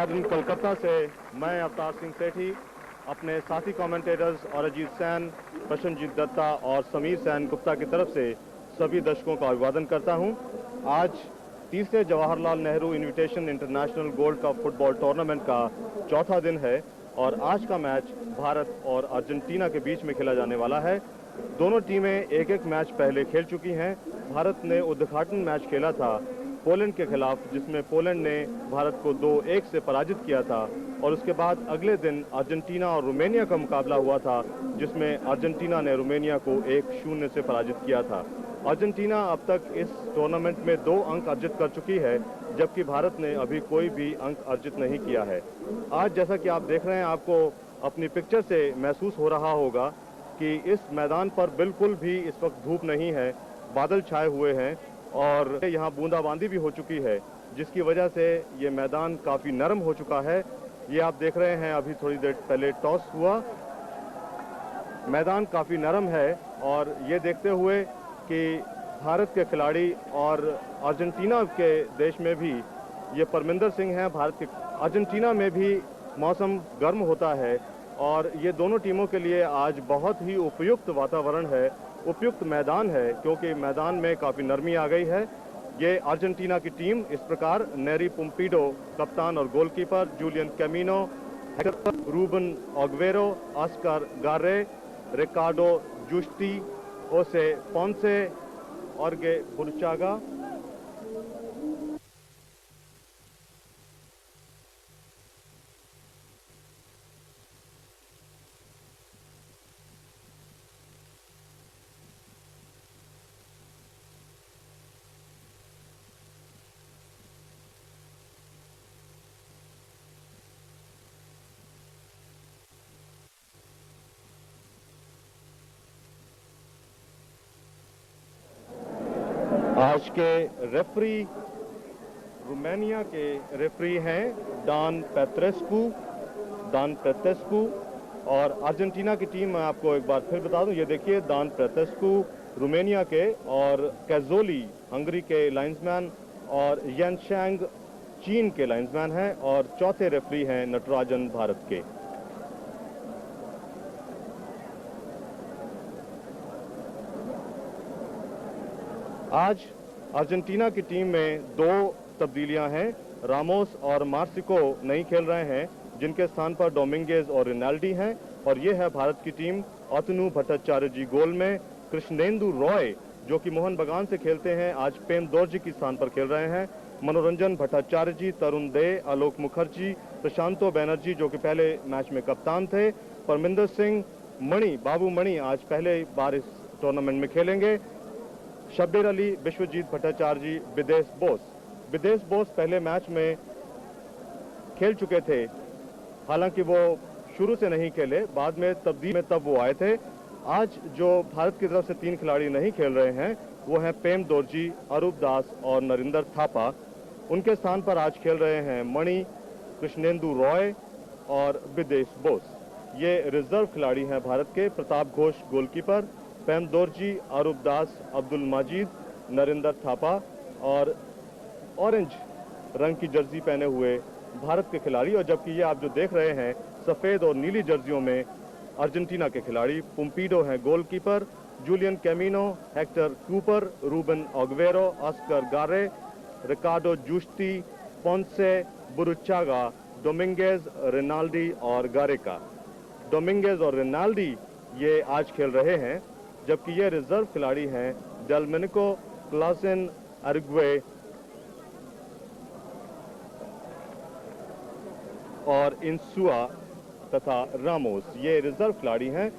नादिन कोलकाता से मैं अवतार सिंह सेठी अपने साथी कमेंटेटर्स और अजीत सैन, प्रशनजीत दत्ता और समीर सैन गुप्ता की तरफ से सभी दर्शकों का अभिवादन करता हूं। आज तीसरे Jawaharlal Nehru invitation international gold cup football tournament का चौथा दिन है और आज का मैच भारत और अर्जेंटीना के बीच में खेला जाने वाला है। दोनों टीमें एक एक मैच पहले खेल चुकी हैं। भारत ने उद्घाटन मैच खेला था पोलैंड के खिलाफ, जिसमें पोलैंड ने भारत को 2-1 से पराजित किया था और उसके बाद अगले दिन अर्जेंटीना और रोमानिया का मुकाबला हुआ था, जिसमें अर्जेंटीना ने रोमानिया को 1-0 से पराजित किया था। अर्जेंटीना अब तक इस टूर्नामेंट में 2 अंक अर्जित कर चुकी है, जबकि भारत ने अभी कोई भी अंक अर्जित नहीं किया है। आज जैसा कि आप देख रहे हैं, आपको अपनी पिक्चर से महसूस हो रहा होगा कि इस मैदान पर बिल्कुल भी इस वक्त धूप नहीं है, बादल छाए हुए हैं और यहाँ बूंदाबांदी भी हो चुकी है, जिसकी वजह से ये मैदान काफ़ी नरम हो चुका है। ये आप देख रहे हैं, अभी थोड़ी देर पहले टॉस हुआ, मैदान काफ़ी नरम है और ये देखते हुए कि भारत के खिलाड़ी और अर्जेंटीना के देश में भी, ये परमिंदर सिंह हैं भारत के, अर्जेंटीना में भी मौसम गर्म होता है और ये दोनों टीमों के लिए आज बहुत ही उपयुक्त वातावरण है, उपयुक्त मैदान है, क्योंकि मैदान में काफ़ी नरमी आ गई है। ये अर्जेंटीना की टीम इस प्रकार: नेरी पुम्पीडो कप्तान और goalkeeper, Julian Camino, Ruben Aguero, Oscar Garre, Ricardo जुस्टी, ओसे पोंसे, ऑर्गे बुरचागा। आज के रेफरी रोमानिया के रेफरी हैं डान पेत्रेस्कू और अर्जेंटीना की टीम मैं आपको एक बार फिर बता दूं, ये देखिए डान पेत्रेस्कू रोमानिया के और कैजोली हंगरी के लाइन्समैन और येनशैंग चीन के लाइन्समैन हैं और चौथे रेफरी हैं नटराजन भारत के। आज अर्जेंटीना की टीम में 2 तब्दीलियां हैं। रामोस और मार्सिको नहीं खेल रहे हैं, जिनके स्थान पर डोमिंगेज और रिनाल्डी हैं, और ये है भारत की टीम: अतनु भट्टाचार्य जी गोल में, कृष्णेंदु रॉय जो कि मोहन बगान से खेलते हैं, आज पेम दोर्जी के स्थान पर खेल रहे हैं, मनोरंजन भट्टाचार्य जी, तरुण दे, आलोक मुखर्जी, प्रशांतो बैनर्जी जो कि पहले मैच में कप्तान थे, परमिंदर सिंह, बाबू मणि आज पहले बार इस टूर्नामेंट में खेलेंगे, शब्बीर अली, विश्वजीत भट्टाचार्य जी, विदेश बोस पहले मैच में खेल चुके थे, हालांकि वो शुरू से नहीं खेले, बाद में तब्दील में तब वो आए थे। आज जो भारत की तरफ से 3 खिलाड़ी नहीं खेल रहे हैं वो हैं पेम दोर्जी, अरूप दास और नरिंदर थापा। उनके स्थान पर आज खेल रहे हैं मणि, कृष्णेंदु रॉय और विदेश बोस। ये रिजर्व खिलाड़ी हैं भारत के: प्रताप घोष गोलकीपर, पेम दोर्जी, अरूप दास, अब्दुल माजिद, नरिंदर थापा और ऑरेंज रंग की जर्सी पहने हुए भारत के खिलाड़ी, और जबकि ये आप जो देख रहे हैं सफ़ेद और नीली जर्सियों में अर्जेंटीना के खिलाड़ी। पुम्पीडो हैं goalkeeper, Julian Camino, Hector Cuper, Ruben Aguero, Oscar Garre, Ricardo जुस्टी, पोंसे, बुरुचागा, Dominguez, रिनाल्डी और गारेका। डोमिंगेज और रिनाल्डी ये आज खेल रहे हैं, जबकि ये रिजर्व खिलाड़ी हैं डेलमेनिको, क्लासेन, अरग्वे और इंसुआ तथा रामोस, ये रिजर्व खिलाड़ी हैं।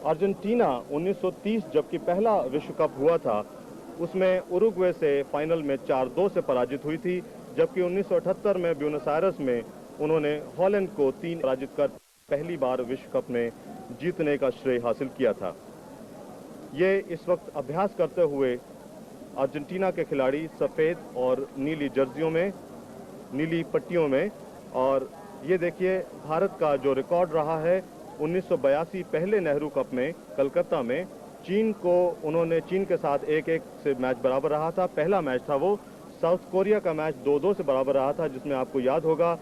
अर्जेंटीना 1930 जबकि पहला विश्व कप हुआ था, उसमें उरुग्वे से फाइनल में 4-2 से पराजित हुई थी, जबकि 1978 में ब्यूनस आयर्स में उन्होंने हॉलैंड को 3 पराजित कर पहली बार विश्व कप में जीतने का श्रेय हासिल किया था। ये इस वक्त अभ्यास करते हुए अर्जेंटीना के खिलाड़ी सफ़ेद और नीली जर्सियों में, नीली पट्टियों में, और ये देखिए भारत का जो रिकॉर्ड रहा है 1982 पहले नेहरू कप में कलकत्ता में चीन के साथ 1-1 से मैच बराबर रहा था। पहला मैच था वो, साउथ कोरिया का मैच 2-2 से बराबर रहा था, जिसमें आपको याद होगा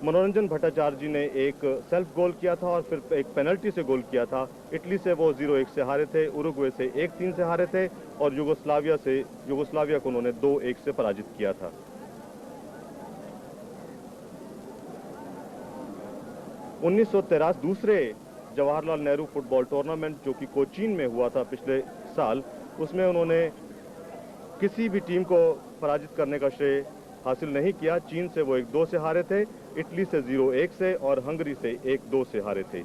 मनोरंजन भट्टाचार्य जी ने एक सेल्फ गोल किया था और फिर एक पेनल्टी से गोल किया था। इटली से वो 0-1 से हारे थे, उरुग्वे से 1-3 से हारे थे और युगोस्लाविया को उन्होंने 2-1 से पराजित किया था। दूसरे जवाहरलाल नेहरू फुटबॉल टूर्नामेंट जो कि कोचीन में हुआ था पिछले साल, उसमें उन्होंने किसी भी टीम को पराजित करने का श्रेय हासिल नहीं किया। चीन से वो 1-2 से हारे थे, इटली से 0-1 से और हंगरी से 1-2 से हारे थे।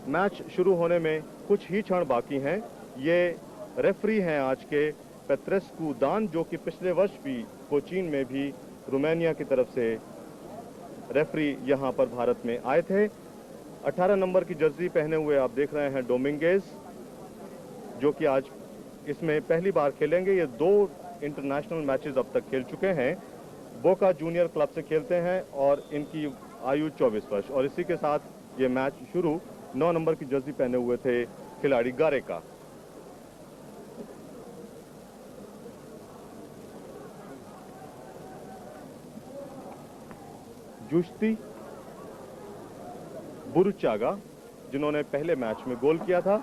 मैच शुरू होने में कुछ ही क्षण बाकी हैं। ये रेफरी हैं आज के पेत्रेस्कू दान, जो कि पिछले वर्ष भी कोचीन में भी रोमानिया की तरफ से रेफरी यहां पर भारत में आए थे। 18 नंबर की जर्सी पहने हुए आप देख रहे हैं डोमिंगेज, जो कि आज इसमें पहली बार खेलेंगे। ये 2 इंटरनेशनल मैचेस अब तक खेल चुके हैं। बोका जूनियर क्लब से खेलते हैं और इनकी आयु 24 वर्ष। और इसी के साथ ये मैच शुरू 9 नंबर की जर्सी पहने हुए थे खिलाड़ी गारेका। जुश्ती बुरुचागा, जिन्होंने पहले मैच में गोल किया था।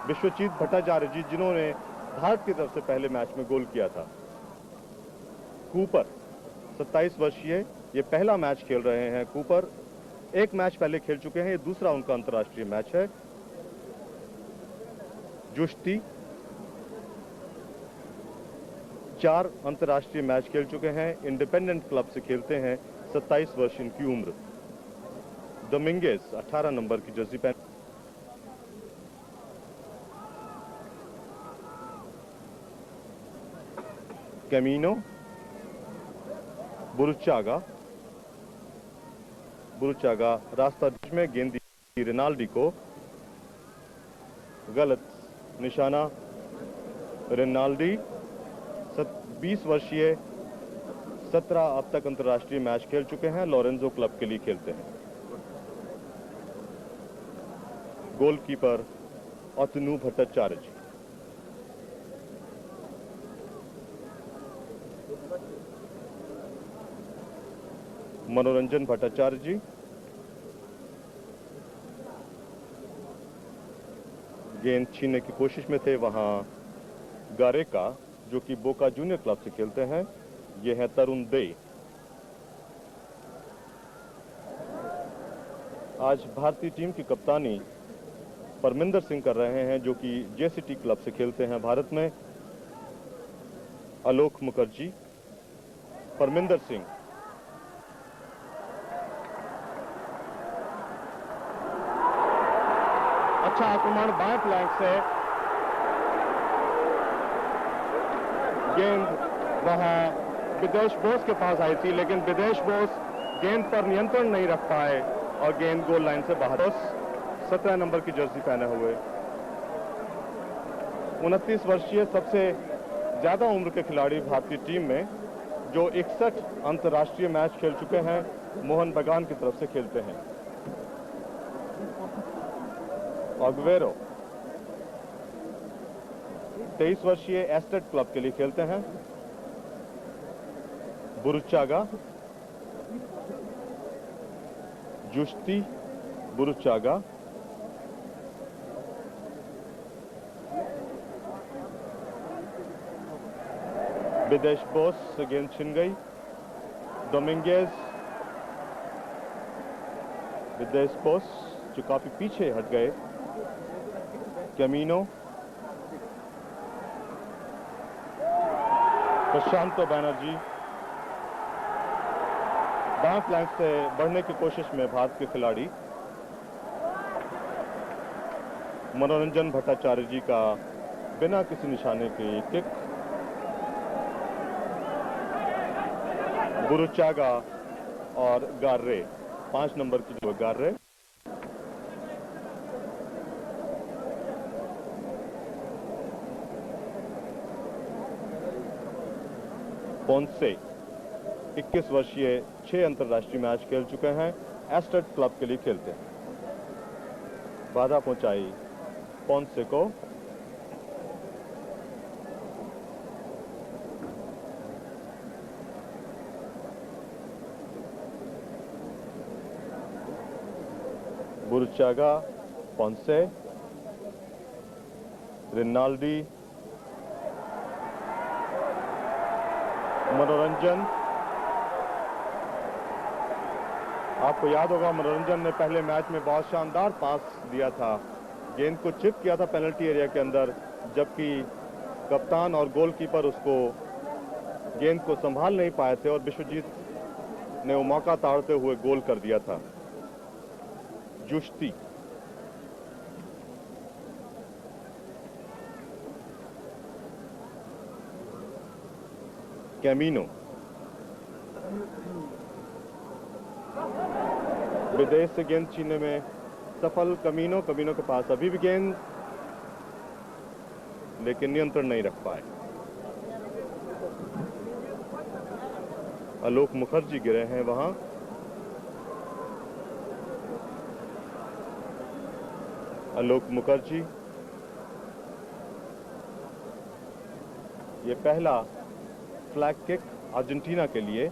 विश्वजीत भट्टाचार्य जी, जिन्होंने भारत की तरफ से पहले मैच में गोल किया था। कूपर 27 वर्षीय, ये पहला मैच खेल रहे हैं। कूपर एक मैच पहले खेल चुके हैं, ये दूसरा उनका अंतर्राष्ट्रीय मैच है। जुश्ती 4 अंतर्राष्ट्रीय मैच खेल चुके हैं, इंडिपेंडेंट क्लब से खेलते हैं, 27 वर्ष इनकी उम्र। डोमिंगेज 18 नंबर की जर्सी पहन। कैमिनो बुरुचागा रास्ता बीच में गेंद दी रिनाल्डी को, गलत निशाना। रिनाल्डी 20 वर्षीय, 17 अब तक अंतर्राष्ट्रीय मैच खेल चुके हैं, लोरेंजो क्लब के लिए खेलते हैं। गोलकीपर अतनु भट्टाचार्य जी। मनोरंजन भट्टाचार्य जी, गेंद छीनने की कोशिश में थे वहां गारेका, जो कि बोका जूनियर क्लब से खेलते हैं। ये है तरुण दे। आज भारतीय टीम की कप्तानी परमिंदर सिंह कर रहे हैं, जो कि जेसीटी क्लब से खेलते हैं भारत में। आलोक मुखर्जी, परमिंदर सिंह। अच्छा आक्रमण बाएं फ्लैंक से, गेंद वहां विदेश बोस के पास आई थी, लेकिन विदेश बोस गेंद पर नियंत्रण नहीं रख पाए और गेंद गोल लाइन से बाहर। 17 नंबर की जर्सी पहने हुए 29 वर्षीय सबसे ज्यादा उम्र के खिलाड़ी भारतीय टीम में, जो 61 अंतर्राष्ट्रीय मैच खेल चुके हैं, मोहन बगान की तरफ से खेलते हैं। अग्वेरो 23 वर्षीय एस्टेट क्लब के लिए खेलते हैं। बुरुचागा, जुश्ती बुरुचागा, विदेश बोस से गेंद छिन गई। डोमिंगेज, विदेश बोस जो काफी पीछे हट गए। कैमिनो, प्रशांतो बैनर्जी दाएं फ्लैंक से बढ़ने की कोशिश में भारत के खिलाड़ी। मनोरंजन भट्टाचार्य जी का बिना किसी निशाने के किक। बुरुचागा और गार्रे, 5 नंबर की जो गार्रे। पोंसे 21 वर्षीय, 6 अंतर्राष्ट्रीय मैच खेल चुके हैं, एस्टेट क्लब के लिए खेलते हैं। बाधा पहुंचाई पोंसे को। बुरुचागा, पोंसे, रिनाल्डी, मनोरंजन। आपको याद होगा मनोरंजन ने पहले मैच में बहुत शानदार पास दिया था, गेंद को चिप किया था पेनल्टी एरिया के अंदर, जबकि कप्तान और गोलकीपर उसको गेंद को संभाल नहीं पाए थे और विश्वजीत ने वो मौका ताड़ते हुए गोल कर दिया था। जुश्ती, कैमिनो, विदेश से गेंद छीनने में सफल कमीनो के पास अभी भी गेंद, लेकिन नियंत्रण नहीं रख पाए। आलोक मुखर्जी गिरे हैं वहां। आलोक मुखर्जी, ये पहला फ्लैग किक अर्जेंटीना के लिए।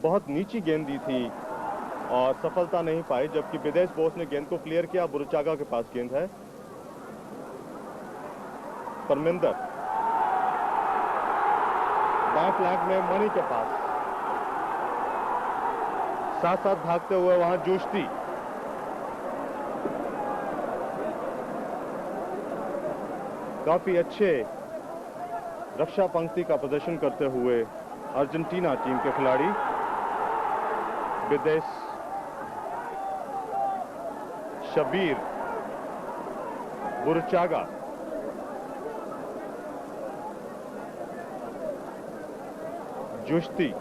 बहुत नीची गेंद दी थी और सफलता नहीं पाई, जबकि विदेश बोस ने गेंद को क्लियर किया। बुरुचागा के पास गेंद है। परमिंदर, बाएं फ्लैंक में मणि के पास, साथ साथ भागते हुए वहां जुश्ती। काफी अच्छे रक्षा पंक्ति का प्रदर्शन करते हुए अर्जेंटीना टीम के खिलाड़ी। विदेश शबीर, बुरुचागा, जुश्ती,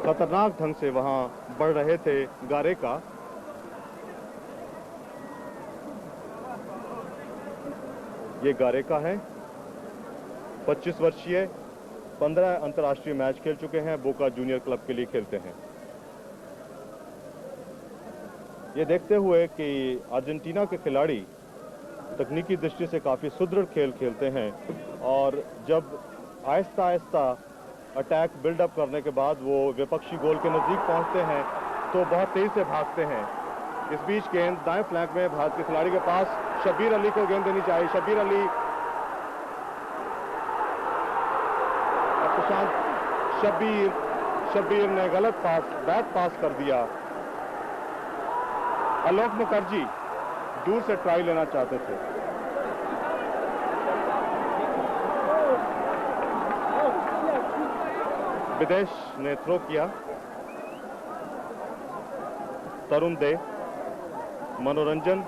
खतरनाक ढंग से वहां बढ़ रहे थे गारेका। ये गारेका है, 25 वर्षीय, 15 अंतर्राष्ट्रीय मैच खेल चुके हैं, बोका जूनियर क्लब के लिए खेलते हैं। ये देखते हुए कि अर्जेंटीना के खिलाड़ी तकनीकी दृष्टि से काफी सुदृढ़ खेल खेलते हैं और जब आहिस्ता आहिस्ता अटैक बिल्डअप करने के बाद वो विपक्षी गोल के नजदीक पहुंचते हैं तो बहुत तेज से भागते हैं। इस बीच गेंद दाएं फ्लैंक में भारत के खिलाड़ी के पास, शबीर अली को गेंद देनी चाहिए। शबीर अली, प्रशांत, शबीर ने गलत पास, बैक पास कर दिया। आलोक मुखर्जी दूर से ट्राई लेना चाहते थे। विदेश ने थ्रो किया। तरुण दे, मनोरंजन,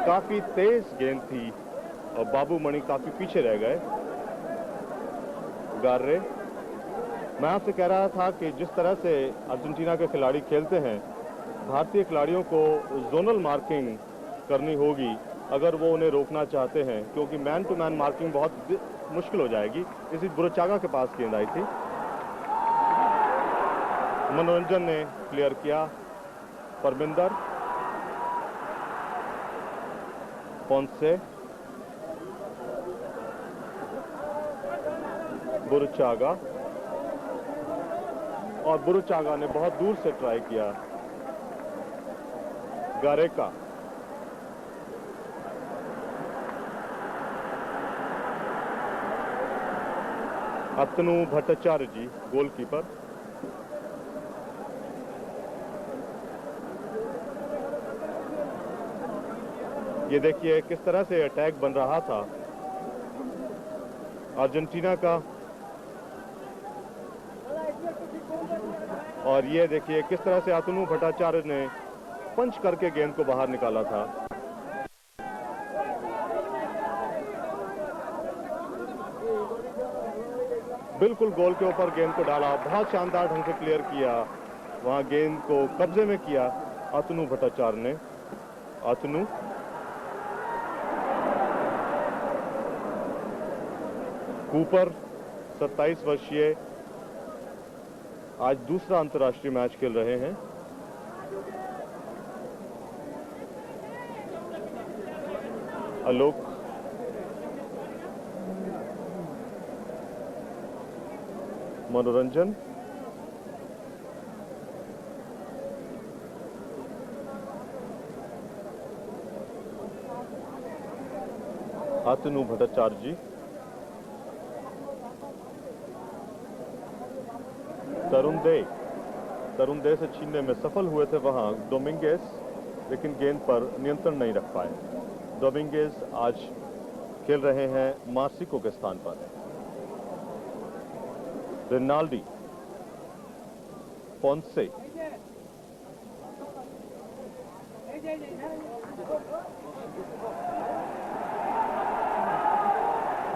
काफी तेज गेंद थी और बाबू मणि काफी पीछे रह गए। गार्रे, मैं आपसे कह रहा था कि जिस तरह से अर्जेंटीना के खिलाड़ी खेलते हैं, भारतीय खिलाड़ियों को जोनल मार्किंग करनी होगी अगर वो उन्हें रोकना चाहते हैं, क्योंकि मैन टू मैन मार्किंग बहुत मुश्किल हो जाएगी। इसी बुरुचागा के पास गेंद आई थी, मनोरंजन ने क्लियर किया। परमिंदर, पोंसे, बुरुचागा, और बुरुचागा ने बहुत दूर से ट्राई किया। गारेका, अतनु भट्टाचार्य जी गोलकीपर। ये देखिए किस तरह से अटैक बन रहा था अर्जेंटीना का, और ये देखिए किस तरह से अतनु भट्टाचार्य ने पंच करके गेंद को बाहर निकाला था। बिल्कुल गोल के ऊपर गेंद को डाला, बहुत शानदार ढंग से क्लियर किया, वहां गेंद को कब्जे में किया अतनु भट्टाचार्य ने। अतनु, कूपर, 27 वर्षीय, आज दूसरा अंतर्राष्ट्रीय मैच खेल रहे हैं। आलोक मनोरंजन अतनु भट्टाचार्य तरुण दे से छीनने में सफल हुए थे वहां डोमिंगेज, लेकिन गेंद पर नियंत्रण नहीं रख पाए। डोमिंगेज आज खेल रहे हैं मार्सिको के स्थान पर। रिनाल्डी, पोंसे,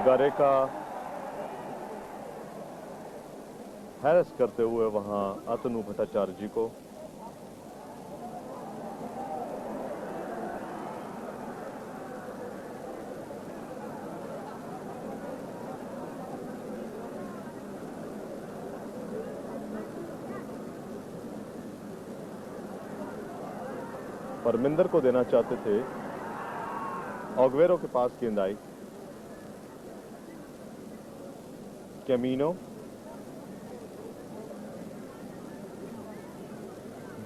गारेका हैरेस करते हुए वहां अतनु भट्टाचार्य जी को। परमिंदर को देना चाहते थे, ऑगवेरो के पास गेंद आई। कैमिनो,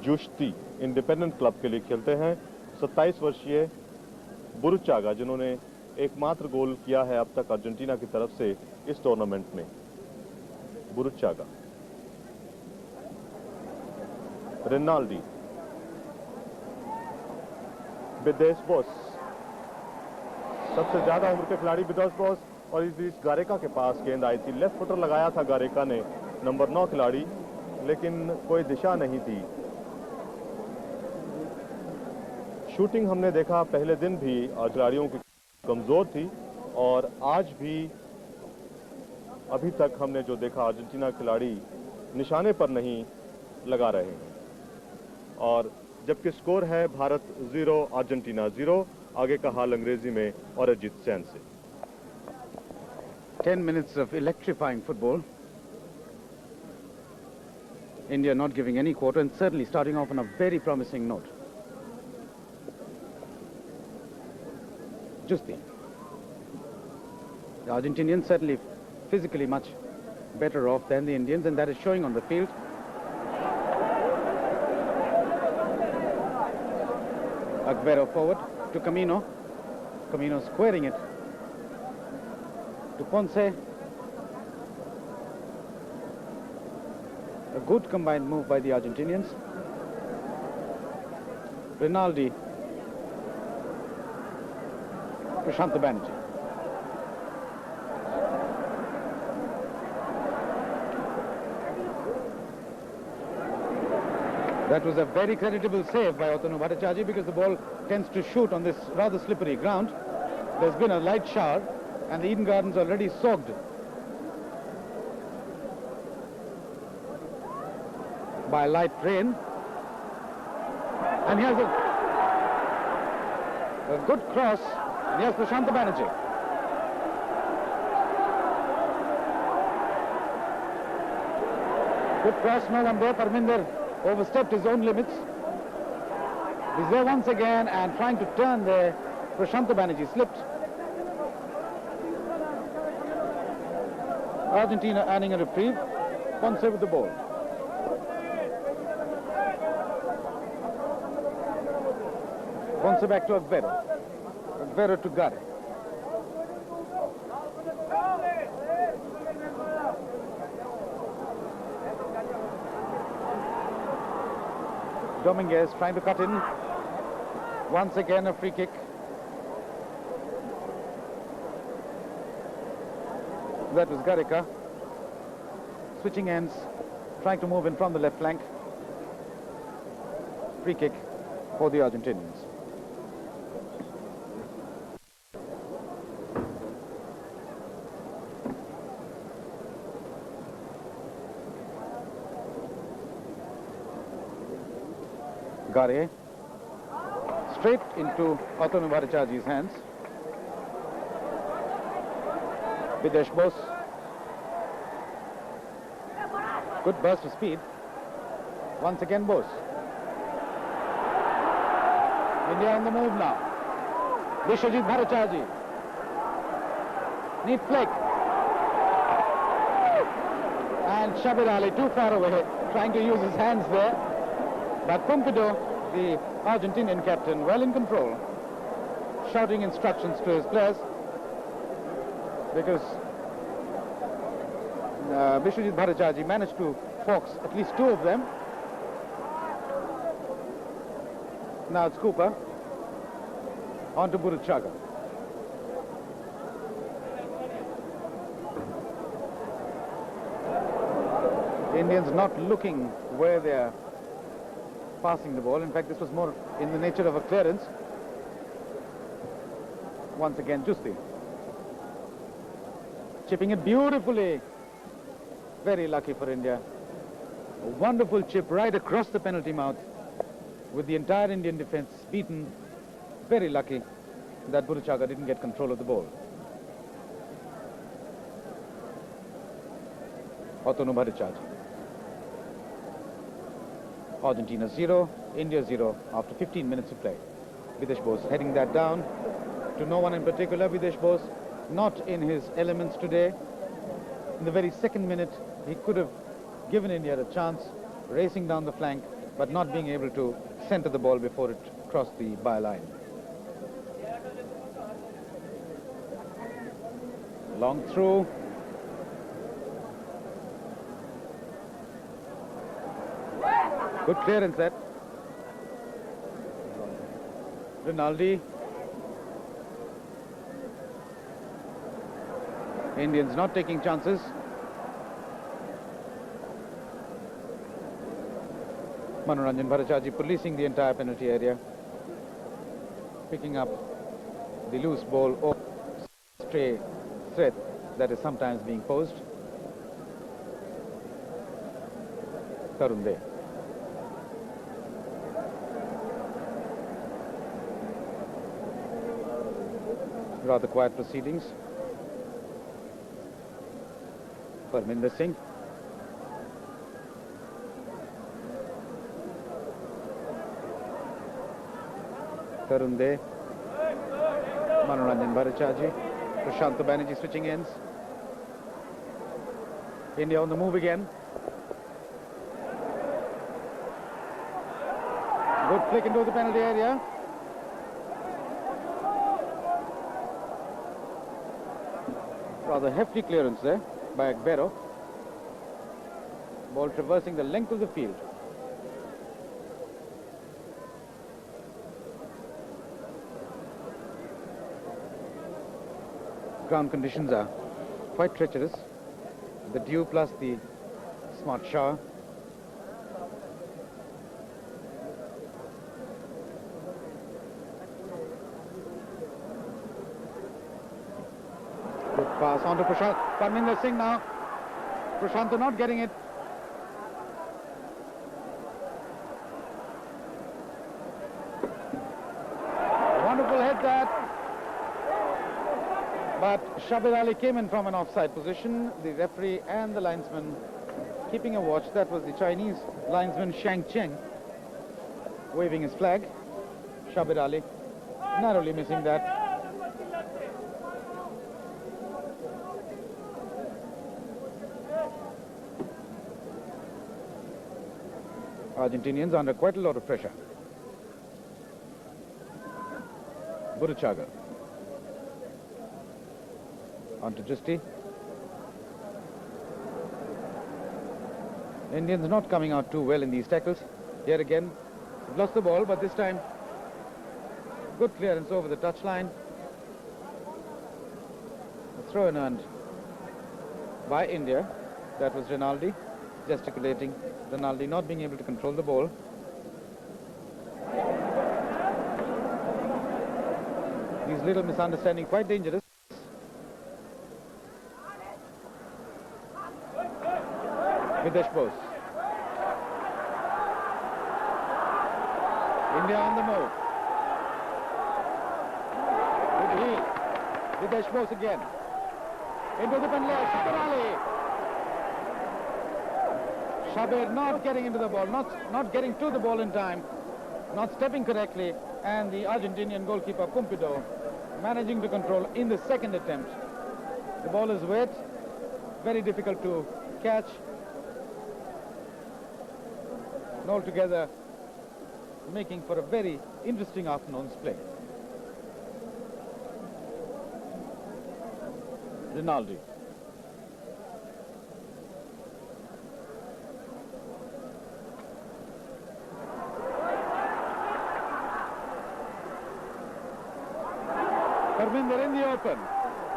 जुश्ती इंडिपेंडेंट क्लब के लिए खेलते हैं। 27 वर्षीय बुरुचागा, जिन्होंने एकमात्र गोल किया है अब तक अर्जेंटीना की तरफ से इस टूर्नामेंट में। बुरुचागा, रिनाल्डी, विदेश बोस, सबसे ज्यादा उम्र के खिलाड़ी विदेश बोस, और इस बीच गारेका के पास गेंद आई थी। लेफ्ट फुटर लगाया था गारेका ने, नंबर 9 खिलाड़ी, लेकिन कोई दिशा नहीं थी। शूटिंग हमने देखा पहले दिन भी खिलाड़ियों की कमजोर थी, और आज भी अभी तक हमने जो देखा अर्जेंटीना खिलाड़ी निशाने पर नहीं लगा रहे हैं। और जबकि स्कोर है भारत 0 अर्जेंटीना 0। आगे का हाल अंग्रेजी में और अजीत सैन से। 10 minutes of electrifying football. India not giving any quarter and certainly starting off on a very promising note. Justi. The Argentinians certainly physically much better off than the Indians, and that is showing on the field. Aguero forward to Camino. Camino squaring it to Ponce. A good combined move by the Argentinians. Rinaldi. Prashant Banerjee. That was a very creditable save by Otanu Bhattacharjee, because the ball tends to shoot on this rather slippery ground. There's been a light shower and the Eden Gardens already soaked by light rain. And here's a good cross, and here's Prashant Banerjee. Good cross, no one there. Parminder overstepped his own limits. He's there once again and trying to turn there. Prashant Banerjee slipped. Argentina earning a reprieve. Ponce with the ball. Ponce back to Aguero. Aguero to Gare. Dominguez trying to cut in. Once again a free kick. That was Gareca. Switching ends, trying to move in from the left flank. Free kick for the Argentinians. Gare straight into Otanu Bhattacharjee's hands. Videsh Bose. Good burst of speed. Once again Bose. India on the move now. Vishwajit Bhattacharjee. Neat flick. And Shabir Ali too far away, trying to use his hands there. But Pumpido, the Argentinian captain, well in control, shouting instructions to his players, because Vishwajit Bhattacharjee managed to fox at least two of them. Now it's Cooper on to Buruchaga. The Indians not looking where they are passing the ball. In fact, this was more in the nature of a clearance. Once again, Justi chipping it beautifully. Very lucky for India. A wonderful chip right across the penalty mouth, with the entire Indian defense beaten. Very lucky that Buruchaga didn't get control of the ball. Otonu Bhattacharjee. Argentina 0, India 0 after 15 minutes of play. Videsh Bose heading that down to no one in particular. Videsh Bose not in his elements today. In the very second minute, he could have given India a chance, racing down the flank, but not being able to center the ball before it crossed the byline. Long through. Good clearance there. Rinaldi. Indians not taking chances. Manoranjan Bhattacharjee policing the entire penalty area, picking up the loose ball or stray threat that is sometimes being posed. Tarun Dey. Rather quiet proceedings. Parminder Singh. Tarun Dey. Manoranjan Bhattacharjee. Prashant Banerjee switching ends. India on the move again. Good flick into the penalty area. Rather hefty clearance there by Agbero. Ball traversing the length of the field. Ground conditions are quite treacherous. The dew plus the smart shower. Good pass on to Prashant. Parminder Singh now. Prashant not getting it. Wonderful head that. But Shabir Ali came in from an offside position. The referee and the linesman keeping a watch. That was the Chinese linesman Shang Cheng waving his flag. Shabir Ali narrowly missing that. Argentinians under quite a lot of pressure. Buruchaga. On to Justi. Indians not coming out too well in these tackles. Here again, lost the ball, but this time good clearance over the touchline. A throw in earned by India. That was Rinaldi gesticulating. Rinaldi not being able to control the ball. These little misunderstandings quite dangerous. Videsh Bose. India on the move. Good heel. Videsh Bose again. Into the penalty. Shabir Ali. Shabir not getting into the ball, not getting to the ball in time, not stepping correctly, and the Argentinian goalkeeper Pumpido managing to control in the second attempt. The ball is wet, very difficult to catch. And altogether making for a very interesting afternoon's play. Rinaldi. Parminder in the open.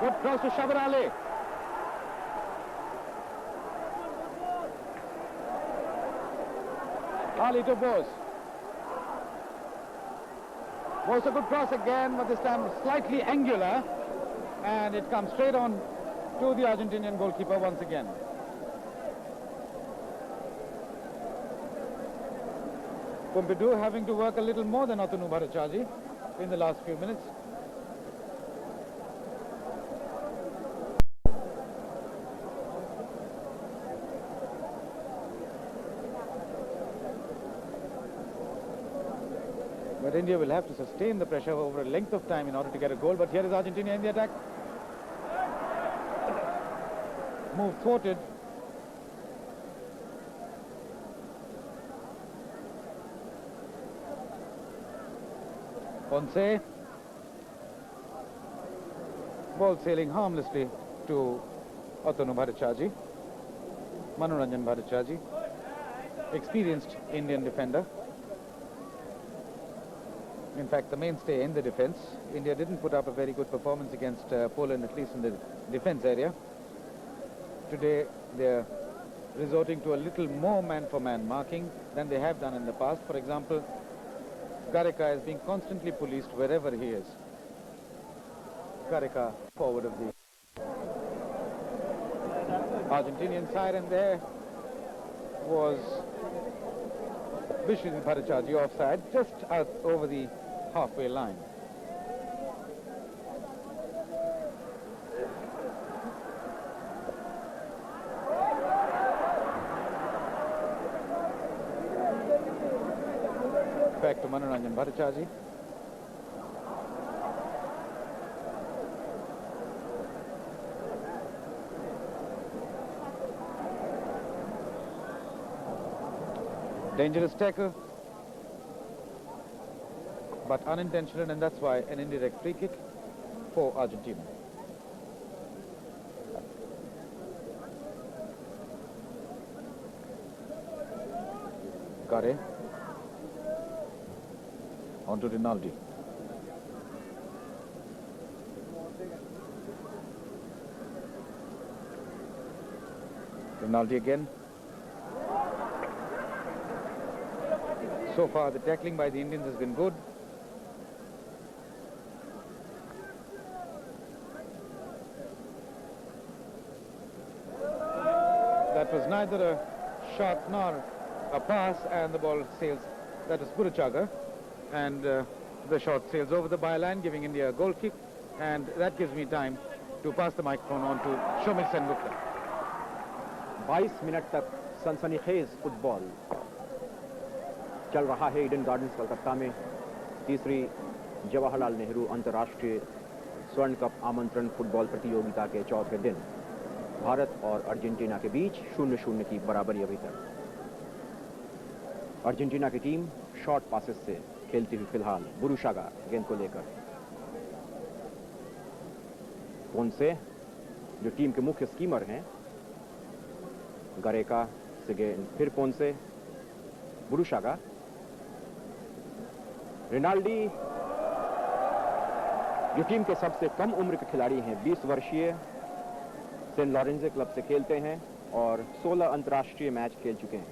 Good cross to Shabar Ali. Ali to Bose. Bose a good cross again, but this time slightly angular. And it comes straight on to the Argentinian goalkeeper once again. Pompidou having to work a little more than Otonu Bhattacharjee in the last few minutes. But India will have to sustain the pressure over a length of time in order to get a goal. But here is Argentina in the attack. Move thwarted. Ponce. Ball sailing harmlessly to Otonu Bhattacharjee. Manoranjan Bhattacharjee, experienced Indian defender. In fact, the mainstay in the defense. India didn't put up a very good performance against Poland, at least in the defense area. Today, they're resorting to a little more man-for-man marking than they have done in the past. For example, Gareca is being constantly policed wherever he is. Gareca, forward of the Argentinian side, and there was Vishnu Bhattacharjee offside, just out over the halfway line. Back to Manoranjan Bhattacharjee. Dangerous tackle, but unintentional, and that's why an indirect free kick for Argentina. Gare on to Rinaldi. Rinaldi again. So far, the tackling by the Indians has been good. That was neither a shot nor a pass, and the ball sails. That is Burruchaga, and the shot sails over the byline, giving India a goal kick, and that gives me time to pass the microphone on to Shomil Sengupta. 22 minute तक सनसनीखेज football चल रहा है Eden gardens Calcutta में। तीसरी जवाहरलाल नेहरू अंतर्राष्ट्रीय स्वर्ण cup आमंत्रण फुटबॉल प्रतियोगिता के चौथे दिन भारत और अर्जेंटीना के बीच 0-0 की बराबरी अभी तक। अर्जेंटीना की टीम शॉर्ट पासेस से खेलती हुई फिलहाल बुरुशागा गेंद को लेकर। पोंसे जो टीम के मुख्य स्कीमर हैं, गरेका से गेंद फिर पोंसे, बुरुशागा, रिनाल्डी जो टीम के सबसे कम उम्र के खिलाड़ी हैं, 20 वर्षीय, सेंट लॉरेंजे क्लब से खेलते हैं और 16 अंतर्राष्ट्रीय मैच खेल चुके हैं।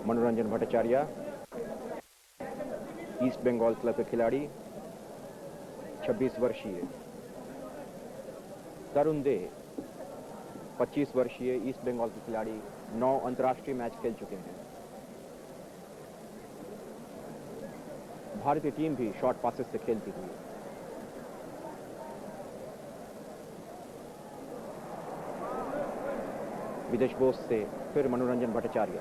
मनोरंजन भट्टाचार्य ईस्ट बंगाल क्लब के खिलाड़ी, 26 वर्षीय। तरुण दे 25 वर्षीय ईस्ट बंगाल के खिलाड़ी, 9 अंतर्राष्ट्रीय मैच खेल चुके हैं। भारतीय टीम भी शॉर्ट पासेस से खेलती हुई। विदेश बोस से फिर मनोरंजन भट्टाचार्य।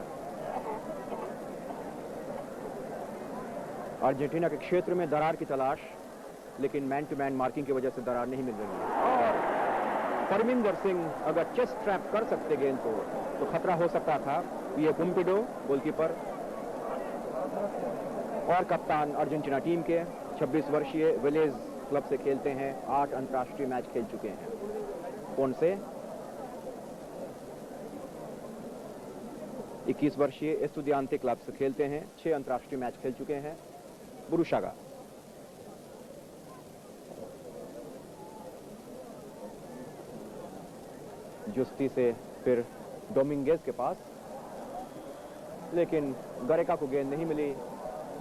अर्जेंटीना के क्षेत्र में दरार की तलाश, लेकिन मैन टू मैन मार्किंग की वजह से दरार नहीं मिल रही है। और परमिंदर सिंह अगर चेस्ट ट्रैप कर सकते गेंद को तो खतरा हो सकता था। ये कुम्पिडो गोलकीपर और कप्तान अर्जेंटीना टीम के 26 वर्षीय विलेज क्लब से खेलते हैं। 8 अंतर्राष्ट्रीय मैच खेल चुके हैं। कौन से 21 वर्षीय एस्टुडियांते क्लब से खेलते हैं। 6 अंतर्राष्ट्रीय मैच खेल चुके हैं। बुरुशागा जुस्ती से फिर डोमिंगेज के पास, लेकिन गरेका को गेंद नहीं मिली।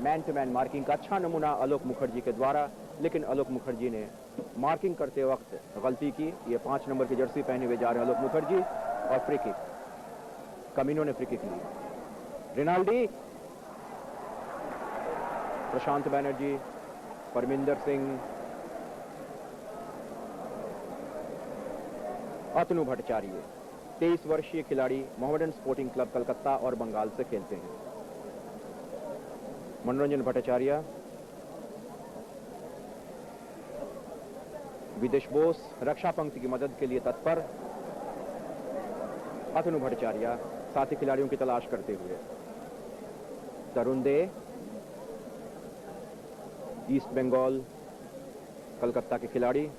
मैन टू मैन मार्किंग का अच्छा नमूना आलोक मुखर्जी के द्वारा, लेकिन आलोक मुखर्जी ने मार्किंग करते वक्त गलती की। ये 5 नंबर की जर्सी पहने हुए जा रहे हैं आलोक मुखर्जी। और फ्री किक, कमिनो ने फ्री किक ली। रिनाल्डी, प्रशांत बैनर्जी, परमिंदर सिंह, अतनु भट्टाचार्य 23 वर्षीय खिलाड़ी मोहम्मडन स्पोर्टिंग क्लब कलकत्ता और बंगाल से खेलते हैं। मनोरंजन भट्टाचार्य, विदेश बोस रक्षा पंक्ति की मदद के लिए तत्पर। अतनु भट्टाचार्य साथी खिलाड़ियों की तलाश करते हुए। तरुण दे, ईस्ट बंगाल कलकत्ता के खिलाड़ी।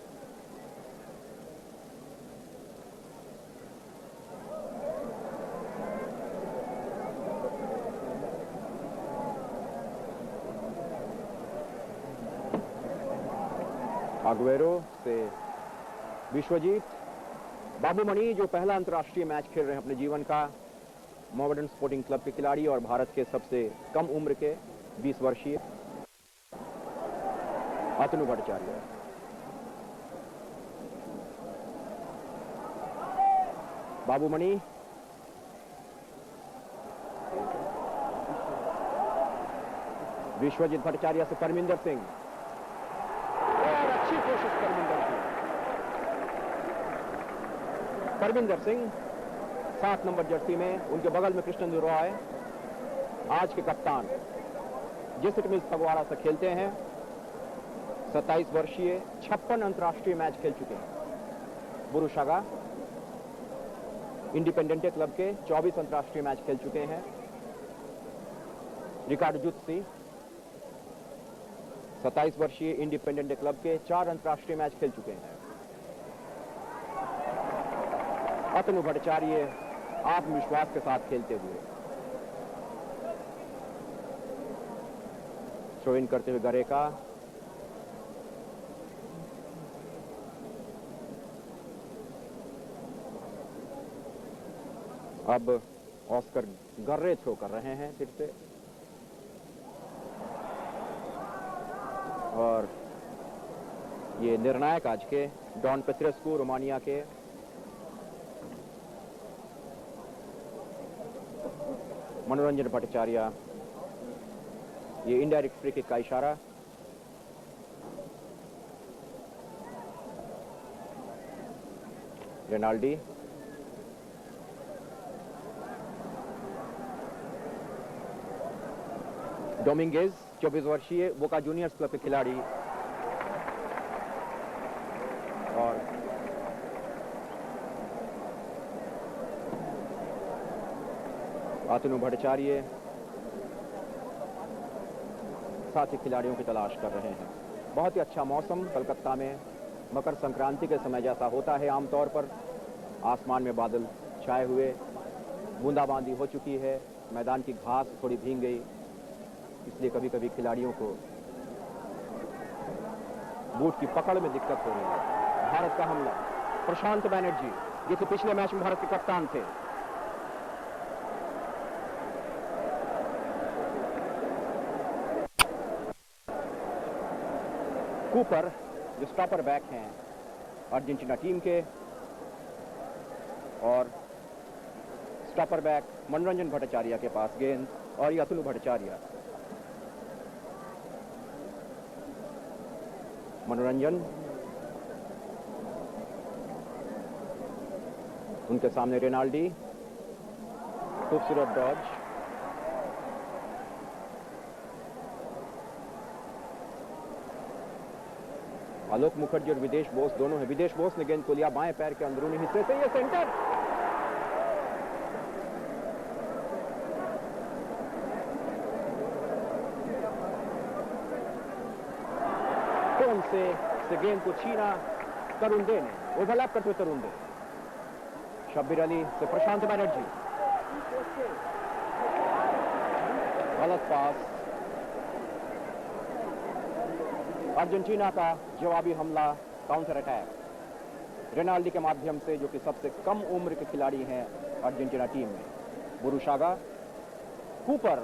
अग्वेरो से विश्वजीत। बाबूमणि जो पहला अंतर्राष्ट्रीय मैच खेल रहे हैं अपने जीवन का, मोहम्मडन स्पोर्टिंग क्लब के खिलाड़ी और भारत के सबसे कम उम्र के 20 वर्षीय अतनु भट्टाचार्य। बाबूमणि, विश्वजीत भट्टाचार्य से परमिंदर सिंह। और अच्छी कोशिश परमिंदर सिंह। परमिंदर सिंह 7 नंबर जर्सी में, उनके बगल में कृष्णेंदु रॉय, आज के कप्तान, जेसेंट मिल्स फगवाड़ा से खेलते हैं। 27 वर्षीय, 56 अंतर्राष्ट्रीय मैच खेल चुके हैं। बुरुशागा इंडिपेंडेंटे क्लब के 24 अंतर्राष्ट्रीय मैच खेल चुके हैं। रिकार्डो जुत्सी 27 वर्षीय इंडिपेंडेंटे क्लब के 4 अंतर्राष्ट्रीय मैच खेल चुके हैं। अतनु भट्टाचार्य आत्मविश्वास के साथ खेलते हुए। थ्रो इन करते हुए गरेका। अब ऑस्कर गर्रे थ्रो कर रहे हैं फिर से। और ये निर्णायक आज के डॉन पेत्रेस्कू रोमानिया के। मनोरंजन भट्टाचार्य, ये इनडायरेक्ट फ्री किक का इशारा। रेनाल्डी, डोमिंगेज 24 वर्षीय बोका जूनियर्स क्लब के खिलाड़ी। और अतनु भट्टाचार्य साथी खिलाड़ियों की तलाश कर रहे हैं। बहुत ही अच्छा मौसम कलकत्ता में मकर संक्रांति के समय जैसा होता है आमतौर पर। आसमान में बादल छाए हुए, बूंदाबांदी हो चुकी है, मैदान की घास थोड़ी भीग गई, इसलिए कभी कभी खिलाड़ियों को बूट की पकड़ में दिक्कत हो रही है। भारत का हमला, प्रशांत बैनर्जी जिसे पिछले मैच में भारत के कप्तान थे। कूपर जो स्टॉपर बैक हैं अर्जेंटीना टीम के, और स्टॉपर बैक मनोरंजन भट्टाचार्य के पास गेंद। और ये अतनु भट्टाचार्य। मनोरंजन, उनके सामने रेनाल्डी, खूबसूरत डॉज। आलोक मुखर्जी और विदेश बोस दोनों हैं। विदेश बोस ने गेंद को लिया बाएं पैर के अंदरूनी हिस्से से, ये सेंटर, कोन से गेंद को छीना तरुण दे ने, ओवरलैप करते हुए तरुण दे। शब्बीर अली से प्रशांत बनर्जी, गलत पास। अर्जेंटीना का जवाबी हमला, काउंटर अटैक रेनाल्डी के माध्यम से, जो कि सबसे कम उम्र के खिलाड़ी हैं अर्जेंटीना टीम में। बुरुशागा, कूपर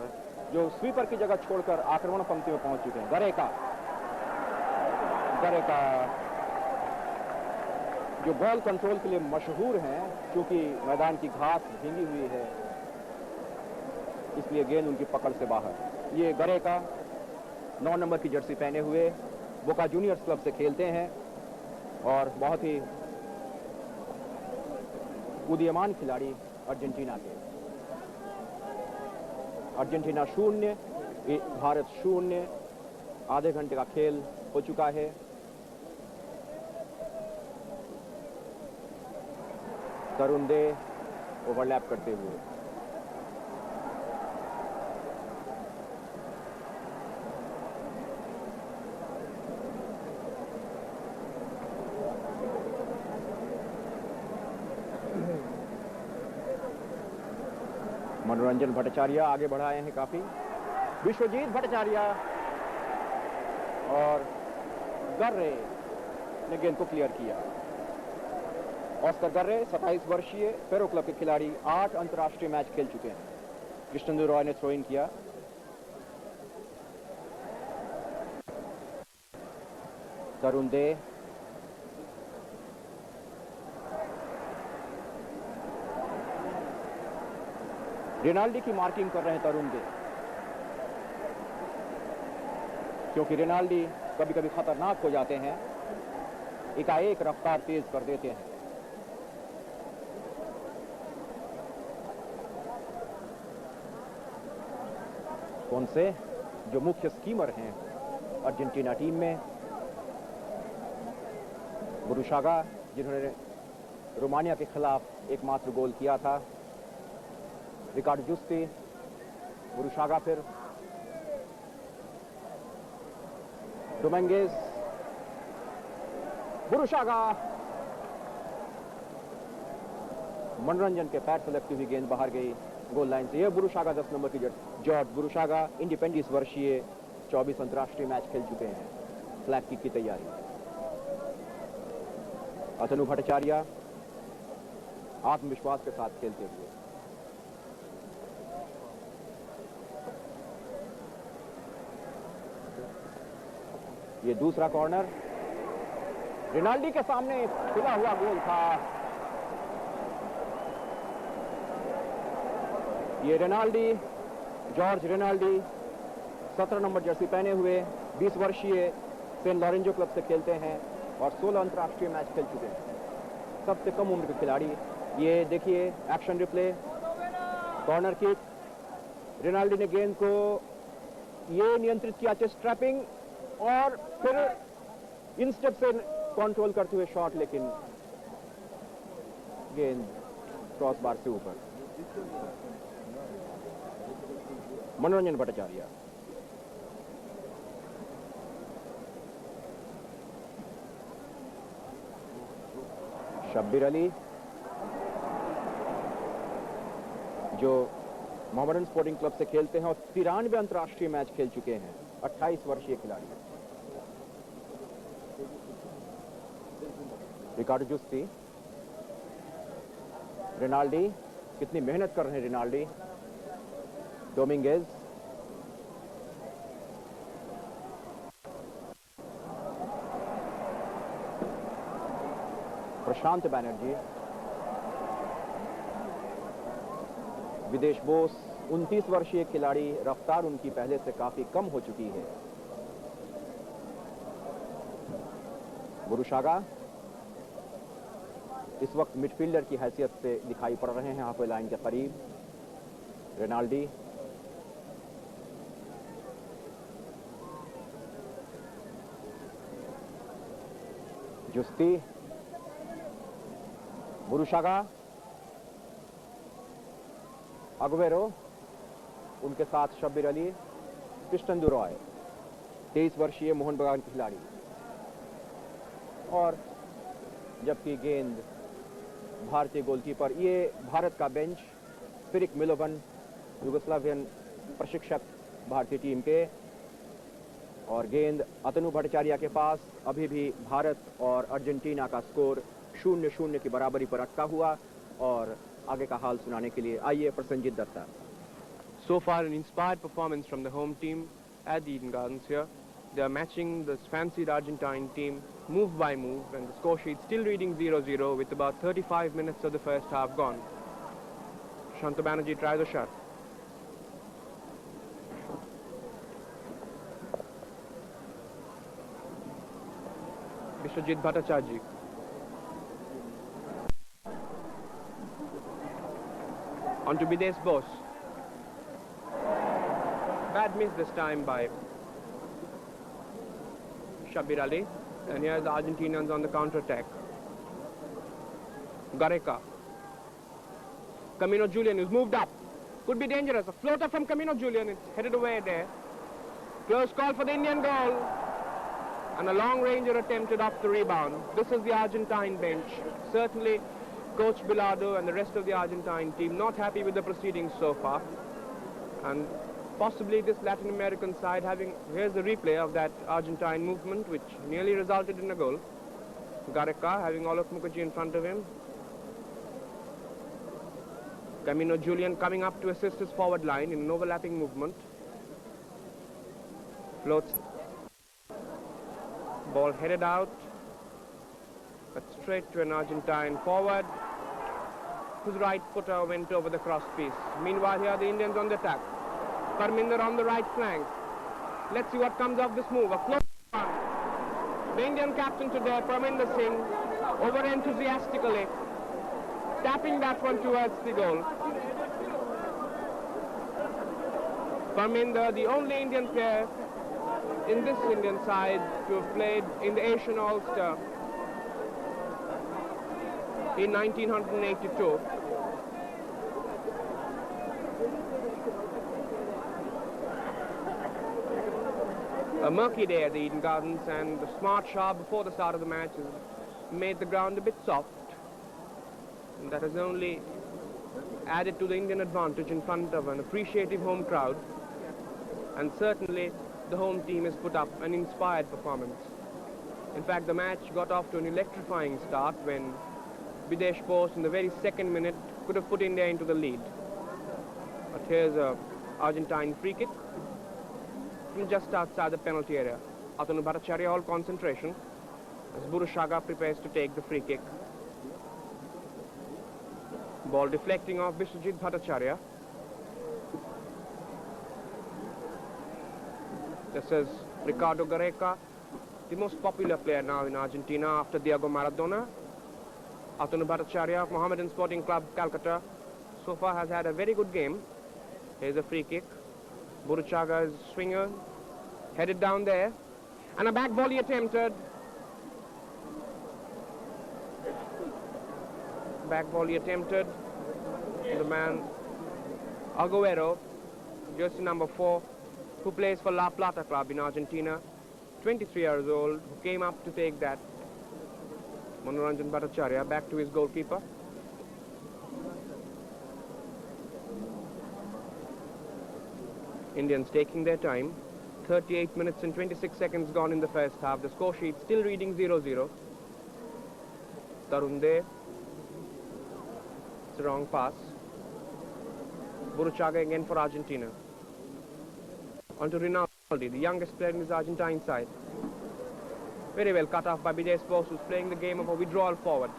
जो स्वीपर की जगह छोड़कर आक्रमण पंक्ति में पहुंच चुके हैं। गरेका जो बॉल कंट्रोल के लिए मशहूर हैं, क्योंकि मैदान की घास भींगी हुई है इसलिए गेंद उनकी पकड़ से बाहर। ये गरेका 9 नंबर की जर्सी पहने हुए बोका जूनियर्स क्लब से खेलते हैं और बहुत ही उदीयमान खिलाड़ी अर्जेंटीना के। अर्जेंटीना 0, भारत 0। आधे घंटे का खेल हो चुका है। तरुण दे ओवरलैप करते हुए, मनोरंजन भट्टाचार्य आगे बढ़ाए हैं काफी। विश्वजीत भट्टाचार्य और गर्रे ने गेंद को क्लियर किया। ऑस्कर गर्रे 27 वर्षीय फेरो क्लब के खिलाड़ी, 8 अंतर्राष्ट्रीय मैच खेल चुके हैं। कृष्णेंदु रॉय ने थ्रो इन किया। तरुण दे, रेनाल्डी की मार्किंग कर रहे हैं तरुण दे, क्योंकि रेनाल्डी कभी कभी खतरनाक हो जाते हैं, एकाएक रफ्तार तेज कर देते हैं। कौन से जो मुख्य स्कीमर हैं अर्जेंटीना टीम में, बुरुशागा जिन्होंने रोमानिया के खिलाफ एकमात्र गोल किया था, रिकार्डो जुस्ती, बुरुशागा, फिर डोमिंगेज, बुरुशागा। मनोरंजन के पैर से लगती हुई गेंद बाहर गई गोल लाइन से। यह बुरुशागा 10 नंबर की जॉर्ज बुरुशागा, इंडिपेंडेंस वर्षीय, 24 अंतर्राष्ट्रीय मैच खेल चुके हैं। फ्लैग किक की तैयारी। अतनु भट्टाचार्य आत्मविश्वास के साथ खेलते हुए। ये दूसरा कॉर्नर रेनाल्डी के सामने खुला हुआ गोल था। ये Renaldi, George Renaldi 17 number Jersey पहने हुए 20 वर्षीय सेंट लॉरेंजो क्लब से खेलते हैं और 16 अंतर्राष्ट्रीय मैच खेल चुके हैं। सबसे कम उम्र के खिलाड़ी। ये देखिए action replay, corner kick, Renaldi ने गेंद को ये नियंत्रित किया, चेस्ट ट्रैपिंग, और फिर इन स्टेप से कंट्रोल करते हुए शॉट, लेकिन गेंद क्रॉस बार से ऊपर। मनोरंजन भट्टाचार्य, शब्बीर अली जो मोहम्मदन स्पोर्टिंग क्लब से खेलते हैं और 93 अंतर्राष्ट्रीय मैच खेल चुके हैं, 28 वर्षीय खिलाड़ी। रिकार्डो जुस्ती, रेनाल्डी, कितनी मेहनत कर रहे हैं रेनाल्डी। डोमिंगेज, प्रशांत बैनर्जी, विदेश बोस 29 वर्षीय खिलाड़ी, रफ्तार उनकी पहले से काफी कम हो चुकी है। बुरुशागा इस वक्त मिडफील्डर की हैसियत से दिखाई पड़ रहे हैं हाफवे लाइन के करीब। रेनाल्डी, Justi, Burushaga, Aguero, उनके साथ शब्बीर अली, कृष्णन दुरॉय, 23 वर्षीय मोहन बगान के खिलाड़ी। और जबकि गेंद भारतीय गोलकीपर, ये भारत का बेंच, फिरिक मिलोवन, युगोस्लावियन प्रशिक्षक भारतीय टीम के, और गेंद अतनु भट्टाचार्य के पास। अभी भी भारत और अर्जेंटीना का स्कोर 0-0 की बराबरी पर अटका हुआ। और आगे का हाल सुनाने के लिए आइए Prasannajit Dutta. So far, an inspired performance from the home team at Eden Gardens here. They are matching this fancied Argentine team move by move, and the score sheet still reading 0-0 with about 35 minutes of the first half gone. Shanta Banerjee tries a shot. Biswajit Bhattacharjee. On to Bidesh Bose. Bad miss this time by Shabbir Ali, and here's the Argentinians on the counter-attack. Gareca. Camino Julian is moved up. Could be dangerous. A floater from Camino Julian. It's headed away there. Close call for the Indian goal. And a long-ranger attempted off the rebound. This is the Argentine bench. Certainly, Coach Bilardo and the rest of the Argentine team not happy with the proceedings so far. And possibly this Latin American side having, here's the replay of that Argentine movement which nearly resulted in a goal. Gareca having Olof Mukherjee in front of him. Camino Julian coming up to assist his forward line in an overlapping movement. Floats. Ball headed out, but straight to an Argentine forward, whose right footer went over the cross piece. Meanwhile, here are the Indians on the attack. Parminder on the right flank. Let's see what comes of this move. A float one. The Indian captain today, Parminder Singh, over enthusiastically tapping that one towards the goal. Parminder, the only Indian player in this Indian side to have played in the Asian All-Star in 1982. A murky day at the Eden Gardens, and the smart shower before the start of the match has made the ground a bit soft, and that has only added to the Indian advantage in front of an appreciative home crowd. And certainly the home team has put up an inspired performance. In fact, the match got off to an electrifying start when Bidesh Bose in the very second minute could have put India into the lead. But here's a Argentine free kick from just outside the penalty area. Atanu Bhattacharya all concentration as Burushaga prepares to take the free kick. Ball deflecting off Biswajit Bhattacharya. This is Ricardo Gareca, the most popular player now in Argentina after Diego Maradona. Atanu Bhattacharya of Mohammedan Sporting Club, Calcutta, so far has had a very good game. Here's a free kick. Burushaga is swinger, headed down there, and a back volley attempted. Back volley attempted. The man Aguero, jersey number 4, who plays for La Plata club in Argentina, 23 years old, who came up to take that. Manoranjan Bhattacharya back to his goalkeeper. Indians taking their time. 38 minutes and 26 seconds gone in the first half. The score sheet still reading 0-0. Tarunde. It's a wrong pass. Burushaga again for Argentina. On to Rinaldi, the youngest player in his Argentine side. Very well cut off by Bidesh Bose, who's playing the game of a withdrawal forward.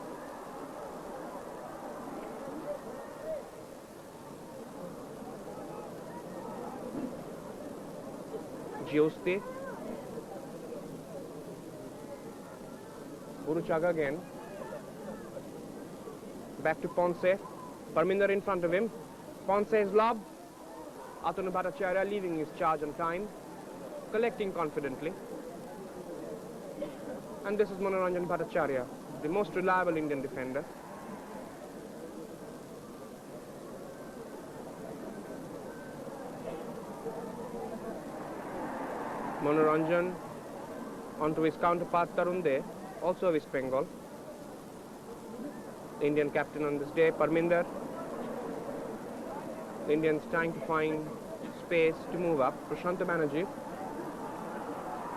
Giusti. Burushaga again. Back to Ponce. Parminder in front of him. Ponce's lob. Atanu Bhattacharya leaving his charge on time. Collecting confidently. And this is Manoranjan Bhattacharya, the most reliable Indian defender. Manoranjan onto his counterpart Tarun De, also West Bengal. The Indian captain on this day, Parminder. The Indians trying to find space to move up. Prashant Banerjee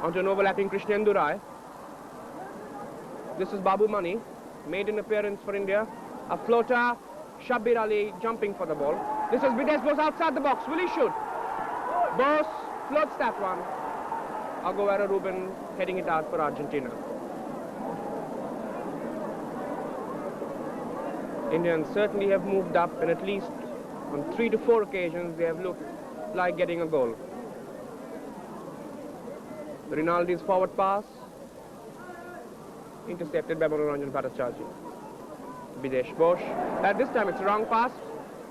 onto an overlapping Krishnendu Rai. This is Babu Mani, made an appearance for India. A floater, Shabbir Ali jumping for the ball. This is Videsh Bose outside the box. Will he shoot? Bose floats that one. Aguero Ruben heading it out for Argentina. Indians certainly have moved up, and at least on 3 to 4 occasions they have looked like getting a goal. Rinaldi's forward pass intercepted by Manoranjan Bhattacharya. Videsh Bose. At this time it's a wrong pass.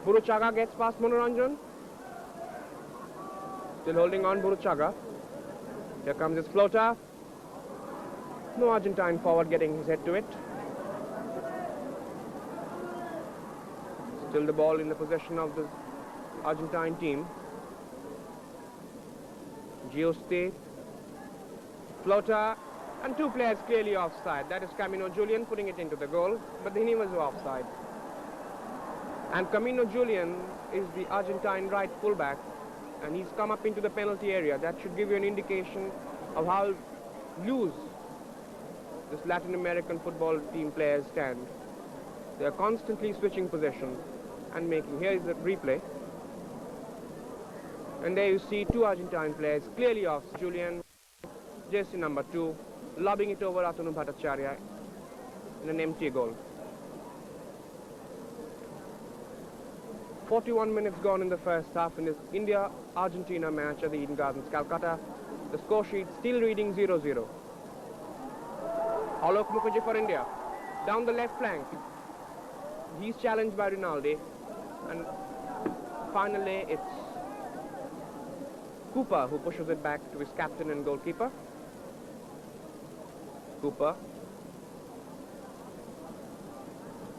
Buruchaga gets past Manoranjan. Still holding on Buruchaga. Here comes his floater. No Argentine forward getting his head to it. Still the ball in the possession of the Argentine team. Giusti. Floater. And 2 players clearly offside. That is Camino Julian putting it into the goal, but then he was offside. And Camino Julian is the Argentine right fullback, and he's come up into the penalty area. That should give you an indication of how loose this Latin American football team players stand. They are constantly switching possession and making. Here is the replay. And there you see 2 Argentine players clearly off. Julian, jersey number 2, lobbing it over Atanu Bhattacharya in an empty goal. 41 minutes gone in the first half in this India-Argentina match at the Eden Gardens, Calcutta. The score sheet still reading 0-0. Alok Mukherjee for India. Down the left flank. He's challenged by Rinaldi. And finally it's Cooper who pushes it back to his captain and goalkeeper. Cooper.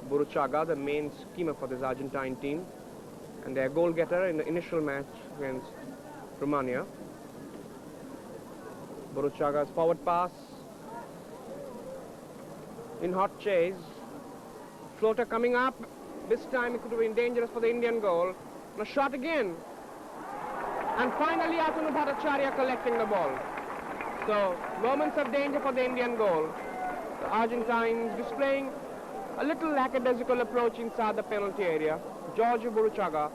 Buruchaga, the main schemer for this Argentine team, and their goal getter in the initial match against Romania. Buruchaga's forward pass. In hot chase. Floater coming up. This time it could have been dangerous for the Indian goal. And a shot again. And finally Atanu Bhattacharya collecting the ball. So, moments of danger for the Indian goal. The Argentines displaying a little lackadaisical approach inside the penalty area. George Buruchaga,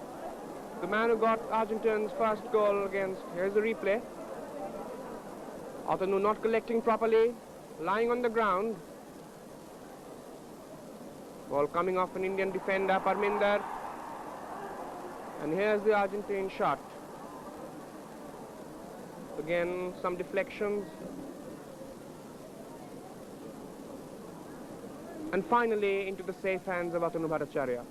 the man who got Argentina's first goal against, here's the replay. Atanu not collecting properly, lying on the ground. Ball coming off an Indian defender, Parminder. And here's the Argentine shot. Again, some deflections. And finally, into the safe hands of Atanu Bhattacharya.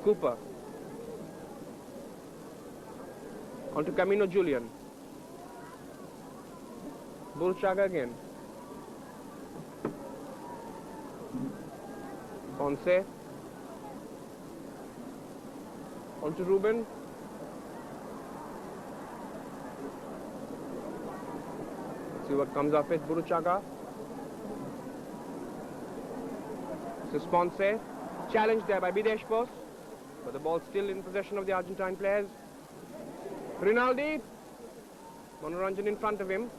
Cooper. Onto Camino Julian. Buruchaga again. Ponce. Onto Ruben. See what comes off it. Buruchaga. This is Ponce. Challenged there by Videsh Bose. But the ball still in possession of the Argentine players. Rinaldi. Manoranjan in front of him.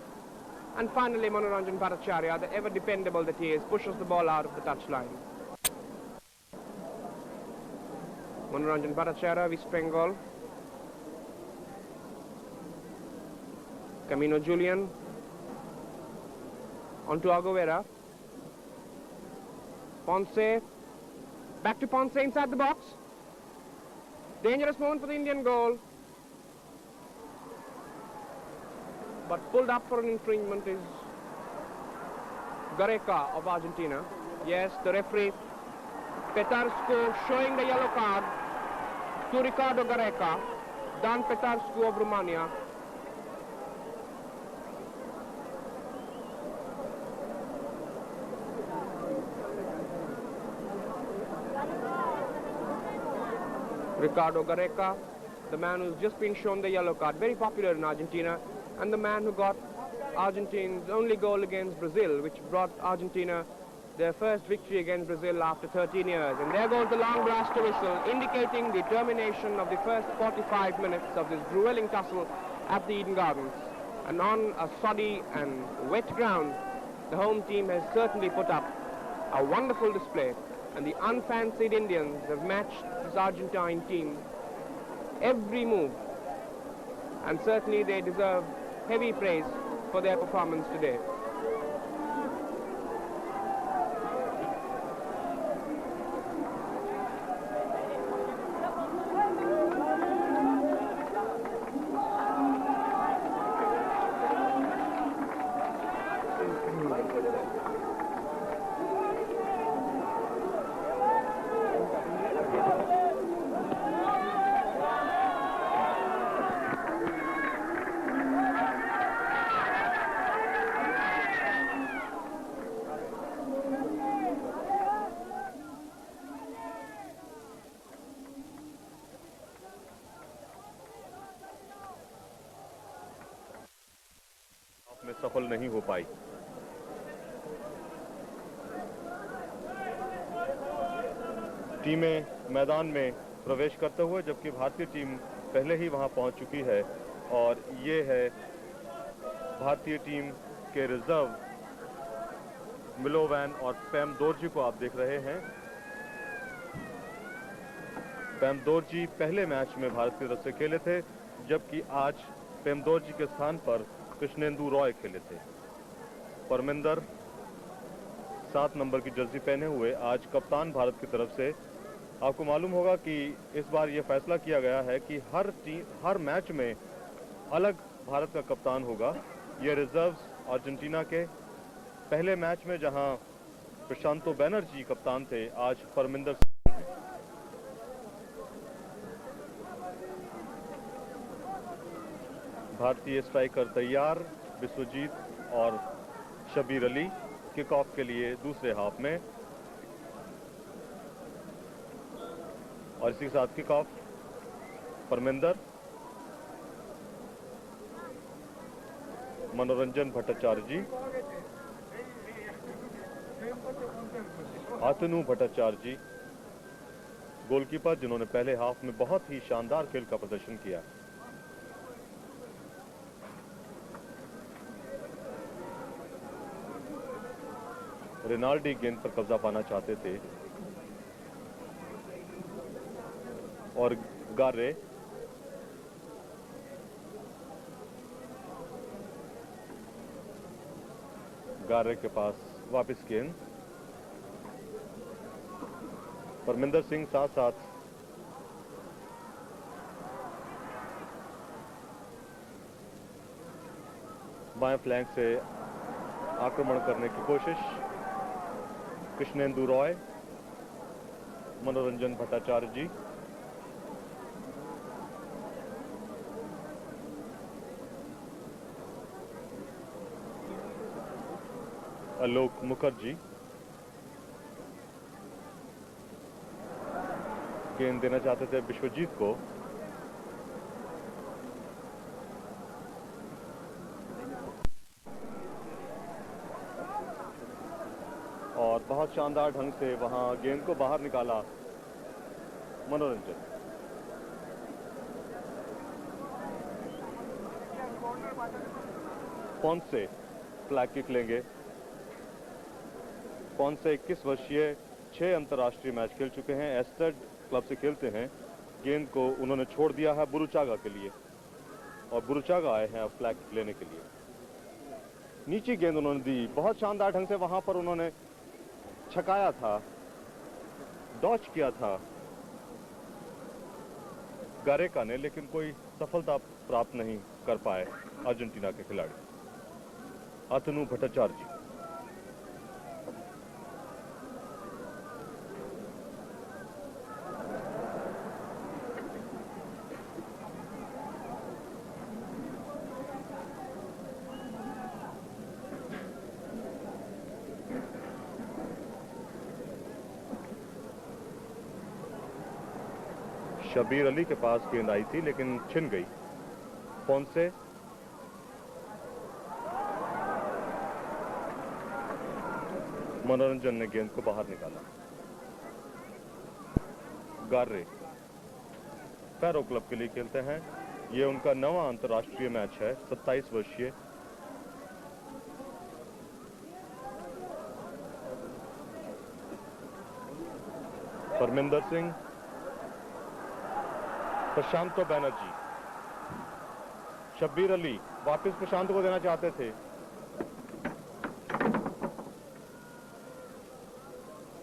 And finally Manoranjan Bhattacharya, the ever dependable that he is, pushes the ball out of the touchline. Manoranjan Bhattacharya, West Bengal. Camino Julian. Onto Aguera. Ponce. Back to Ponce inside the box. Dangerous moment for the Indian goal. But pulled up for an infringement is Gareca of Argentina. Yes, the referee Petarsco showing the yellow card. to Ricardo Gareca, Dan Petarscu of Romania. Ricardo Gareca, the man who's just been shown the yellow card, very popular in Argentina, and the man who got Argentina's only goal against Brazil, which brought Argentina their first victory against Brazil after 13 years. And there goes the long blaster whistle, indicating the termination of the first 45 minutes of this grueling tussle at the Eden Gardens. And on a soddy and wet ground, the home team has certainly put up a wonderful display. And the unfancied Indians have matched this Argentine team every move. And certainly they deserve heavy praise for their performance today. में सफल नहीं हो पाई। टीमें मैदान में प्रवेश करते हुए, जबकि भारतीय टीम पहले ही वहां पहुंच चुकी है। और ये है भारतीय टीम के रिजर्व मिलोवैन और पैम दोरजी को आप देख रहे हैं। पैम दोरजी पहले मैच में भारत की तरफ से खेले थे, जबकि आज पैम दोरजी के स्थान पर कृष्णेंदु रॉय खेले थे। परमिंदर 7 नंबर की जर्सी पहने हुए आज कप्तान भारत की तरफ से। आपको मालूम होगा कि इस बार यह फैसला किया गया है कि हर मैच में अलग भारत का कप्तान होगा। ये रिजर्व्स अर्जेंटीना के पहले मैच में जहां प्रशांतो बैनर्जी कप्तान थे, आज परमिंदर भारतीय स्ट्राइकर तैयार, विश्वजीत और शबीर अली किक ऑफ के लिए दूसरे हाफ में। और इसी के साथ किक ऑफ परमिंदर, मनोरंजन भट्टाचार्य जी, अतनु भट्टाचार्य जी गोलकीपर, जिन्होंने पहले हाफ में बहुत ही शानदार खेल का प्रदर्शन किया। रिनाल्डी गेंद पर कब्जा पाना चाहते थे और गारे के पास वापस गेंद। परमिंदर सिंह साथ साथ बाएं फ्लैंक से आक्रमण करने की कोशिश। कृष्णेंदु रॉय, मनोरंजन भट्टाचार्य जी, आलोक मुखर्जी गेंद देना चाहते थे विश्वजीत को। और बहुत शानदार ढंग से वहां गेंद को बाहर निकाला मनोरंजन। पोंसे फ्लैग किक लेंगे। पोंसे 21 वर्षीय, 6 अंतर्राष्ट्रीय मैच खेल चुके हैं, एस्टेड क्लब से खेलते हैं। गेंद को उन्होंने छोड़ दिया है बुरुचागा के लिए और बुरुचागा आए हैं अब फ्लैग किक लेने के लिए। नीची गेंद उन्होंने दी, बहुत शानदार ढंग से वहां पर उन्होंने छकाया था, डॉच किया था गारेका ने, लेकिन कोई सफलता प्राप्त नहीं कर पाए अर्जेंटीना के खिलाड़ी। अतनु भट्टाचार्य जी, शब्बीर अली के पास गेंद आई थी लेकिन छिन गई। पोंसे, मनोरंजन ने गेंद को बाहर निकाला। गार्रे पैरो क्लब के लिए खेलते हैं। ये उनका 9वां अंतर्राष्ट्रीय मैच है। 27 वर्षीय परमिंदर सिंह, प्रशांतो बैनर्जी, शब्बीर अली वापस प्रशांत को देना चाहते थे।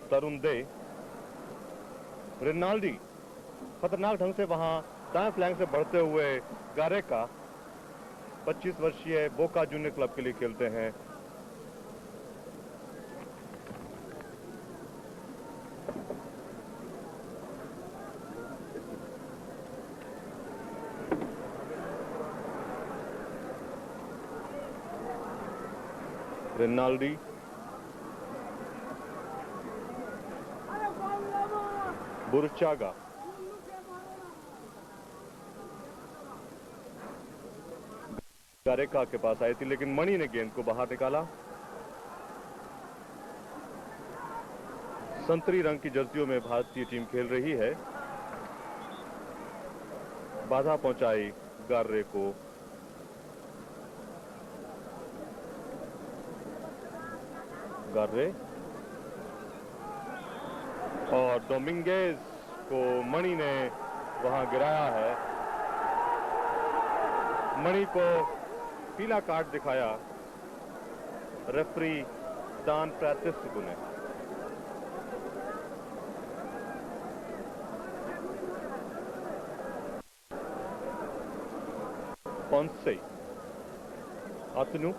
तरुण दे, रिनाल्डी खतरनाक ढंग से वहां दाएं फ्लैंक से बढ़ते हुए गारेका 25 वर्षीय बोका जूनियर क्लब के लिए खेलते हैं। रिनाल्डी, बुरचागा, गारेका के पास आई थी लेकिन मणि ने गेंद को बाहर निकाला। संतरी रंग की जर्सियों में भारतीय टीम खेल रही है। बाधा पहुंचाई गार्रे को। गार्रे और डोमिंगेज को मणि ने वहां गिराया है। मणि को पीला कार्ड दिखाया रेफरी दान प्रातिस्कु ने। पोंसे, अतनु,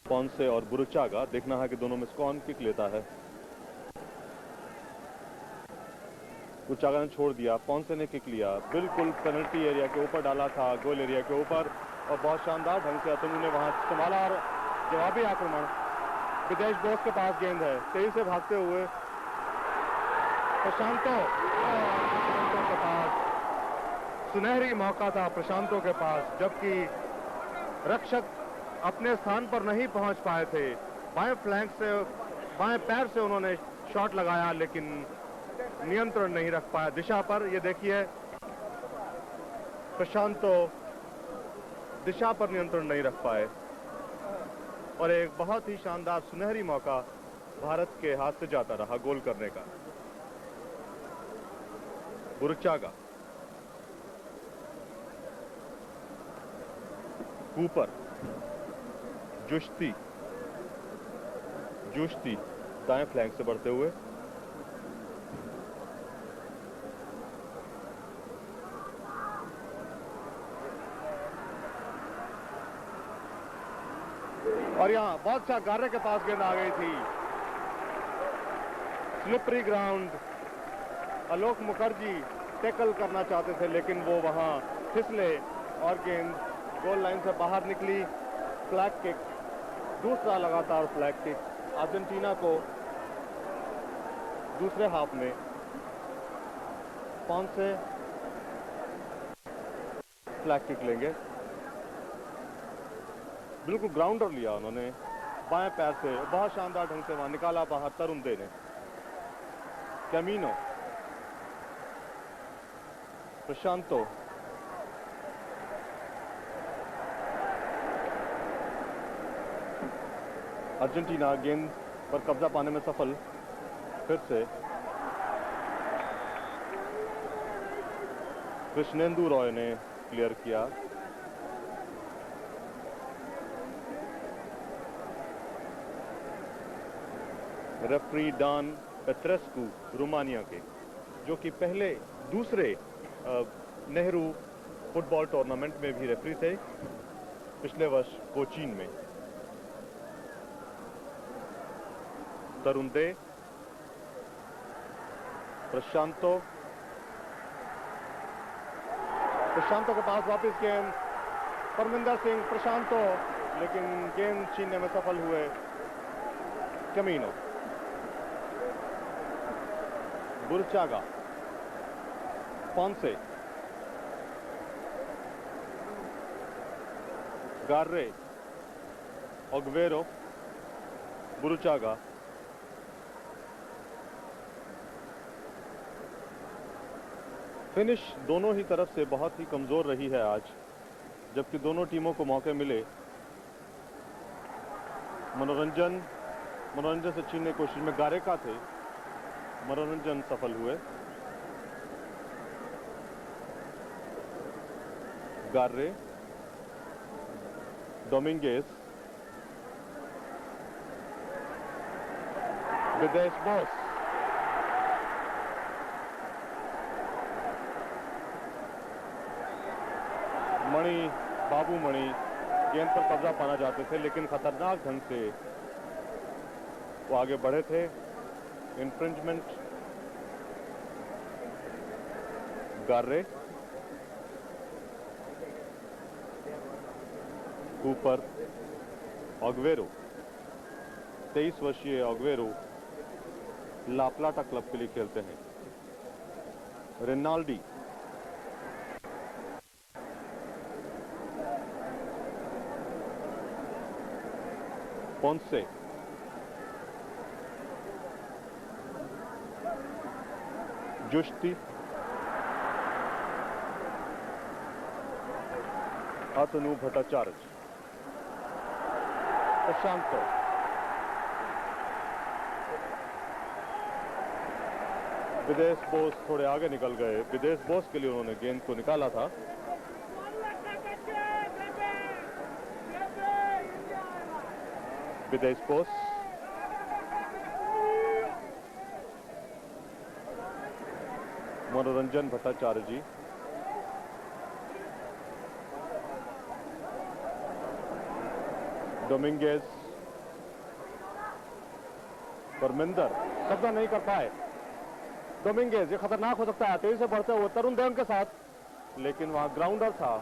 पोंसे और बुरुचागा। देखना है कि दोनों में कौन किक लेता है। बुरुचागा ने छोड़ दिया, पोंसे ने किक लिया, बिल्कुल पेनल्टी एरिया के ऊपर डाला था, गोल एरिया के ऊपर, और बहुत शानदार ढंग से अतनु ने वहां संभाला और जवाबी आक्रमण। विदेश बोस के पास गेंद है, तेजी से भागते हुए प्रशांतो के पास सुनहरी मौका था प्रशांतो के पास, जबकि रक्षक अपने स्थान पर नहीं पहुंच पाए थे। बाएं फ्लैंक से, बाएं पैर से उन्होंने शॉट लगाया लेकिन नियंत्रण नहीं रख पाया दिशा पर। ये देखिए प्रशांतो दिशा पर नियंत्रण नहीं रख पाए और एक बहुत ही शानदार सुनहरी मौका भारत के हाथ से जाता रहा गोल करने का। बुरुचागा, कूपर, जुश्ती दाएं फ्लैंक से बढ़ते हुए, और यहां बहुत सा गार्रे के पास गेंद आ गई थी। स्लिपरी ग्राउंड, आलोक मुखर्जी टैकल करना चाहते थे लेकिन वो वहां फिसले और गेंद गोल लाइन से बाहर निकली। फ्लैग किक, दूसरा लगातार फ्लैग किक अर्जेंटीना को दूसरे हाफ में। पोंसे फ्लैग किक लेंगे। बिल्कुल ग्राउंडर लिया उन्होंने बाएं पैर से, बहुत शानदार ढंग से वहां निकाला बाहर तरुण दे ने। कैमिनो, प्रशांतो, अर्जेंटीना गेंद पर कब्जा पाने में सफल। फिर से कृष्णेंदु रॉय ने क्लियर किया। रेफरी डान पेत्रेस्कू रोमानिया के, जो कि पहले दूसरे नेहरू फुटबॉल टूर्नामेंट में भी रेफरी थे पिछले वर्ष कोचीन में। तरुण दे, प्रशांतो के पास वापस गेंद, परमिंदर सिंह, प्रशांतो, लेकिन गेंद छीनने में सफल हुए Camino. Burchaga, Ponce, Garre, Aguero, Burchaga, finish दोनों ही तरफ से बहुत ही कमजोर रही है आज, जबकि दोनों टीमों को मौके मिले मनोरंजन से छीनने की कोशिश में गारेका थे, मनोरंजन सफल हुए। गार्रे, डोमिंगेज, विदेश बोस, मणि, बाबू मणि गेंद पर कब्जा पाना चाहते थे, लेकिन खतरनाक ढंग से वो आगे बढ़े थे। इन्फ्रिंजमेंट, गार्रे, ऊपर ऑगवेरो, 23 वर्षीय ऑगवेरो लाप्लाटा क्लब के लिए खेलते हैं। रिनाल्डी, पोंसे, जुश्ती, अतनु भट्टाचार्य, प्रशांत, विदेश बोस थोड़े आगे निकल गए। विदेश बोस के लिए उन्होंने गेंद को निकाला था। विदेश बोस, मनोरंजन भट्टाचार्य जी, डोमिंगेज, परमिंदर कब्जा नहीं कर पाए। डोमिंगेज, ये खतरनाक हो सकता है तेजी से बढ़ते हुए तरुण देव के साथ, लेकिन वहां ग्राउंडर था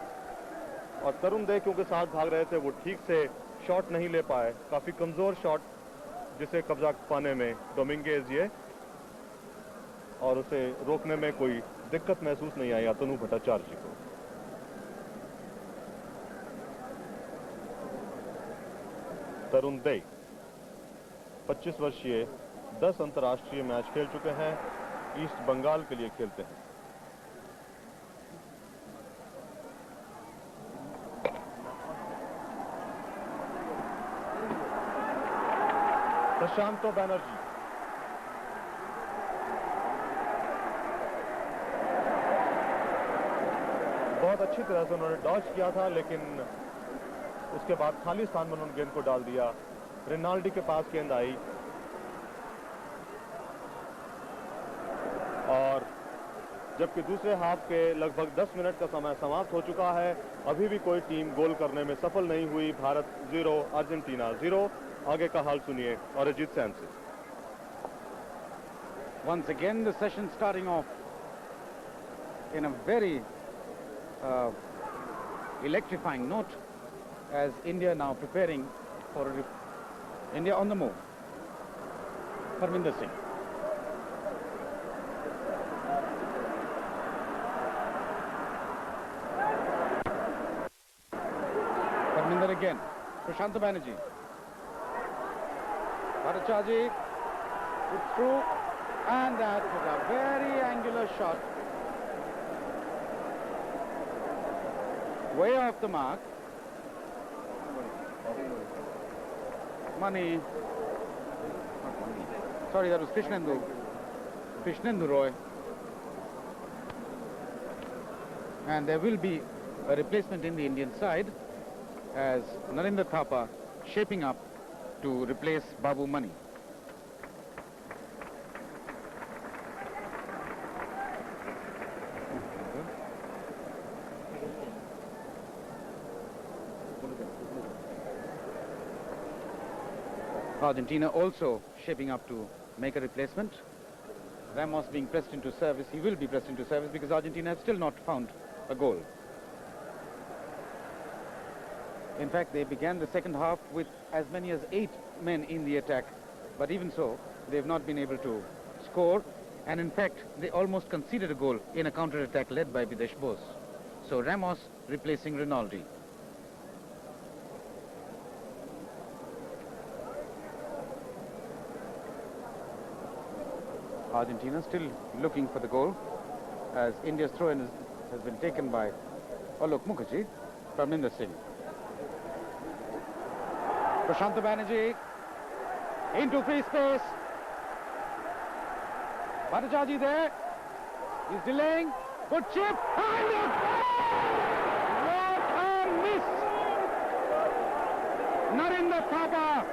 और तरुण देव क्योंकि साथ भाग रहे थे वो ठीक से शॉट नहीं ले पाए। काफी कमजोर शॉट जिसे कब्जा पाने में डोमिंगेज ये, और उसे रोकने में कोई दिक्कत महसूस नहीं आई अतनु भट्टाचार्य जी को। तरुण देव 25 वर्षीय, 10 अंतर्राष्ट्रीय मैच खेल चुके हैं, ईस्ट बंगाल के लिए खेलते हैं। प्रशांत बैनर्जी, बहुत अच्छी तरह से उन्होंने डॉज किया था, लेकिन उसके बाद खाली स्थान में उन्होंने गेंद को डाल दिया। रिनाल्डी के पास गेंद आई और जबकि दूसरे हाफ के लगभग 10 मिनट का समय समाप्त हो चुका है, अभी भी कोई टीम गोल करने में सफल नहीं हुई। भारत 0, अर्जेंटीना 0। आगे का हाल सुनिए और अजीत सैन से। Once again the session starting off in a very electrifying note as India now preparing for India on the move. Parminder Singh. Parminder again. Prashant Banerjee. Bhattacharjee put through, and that was a very angular shot. Way off the mark. Mani. Sorry, that was Krishnendu Roy. And there will be a replacement in the Indian side as Narendra Thapa shaping up to replace Babu Mani. Argentina also shaping up to make a replacement. Ramos being pressed into service. He will be pressed into service because Argentina has still not found a goal. In fact, they began the second half with as many as 8 men in the attack, but even so, they've not been able to score, And in fact, they almost conceded a goal in a counter-attack led by Videsh Bose. So Ramos replacing Rinaldi. Argentina still looking for the goal as India's throw-in has been taken by Alok Mukherjee from Inder Singh. Prashant Banerjee into free space. Bhattacharjee there. He's delaying. Good chip. And a what a miss! Narinder Thapa.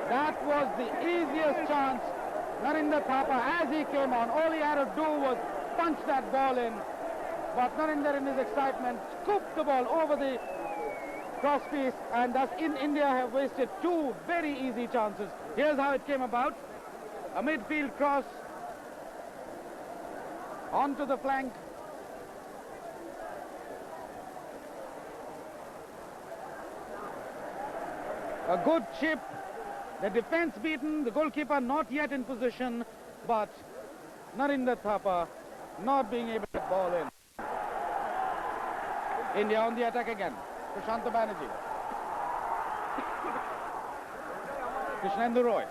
That was the easiest chance. Narinder Thapa, as he came on, all he had to do was punch that ball in. But Narinder, in his excitement, scooped the ball over the cross piece, and thus India have wasted two very easy chances. Here's how it came about. A midfield cross onto the flank. A good chip. The defense beaten, the goalkeeper not yet in position, but Narinder Thapa not being able to get ball in. India on the attack again. Prashant Banerjee. Krishnendu Roy.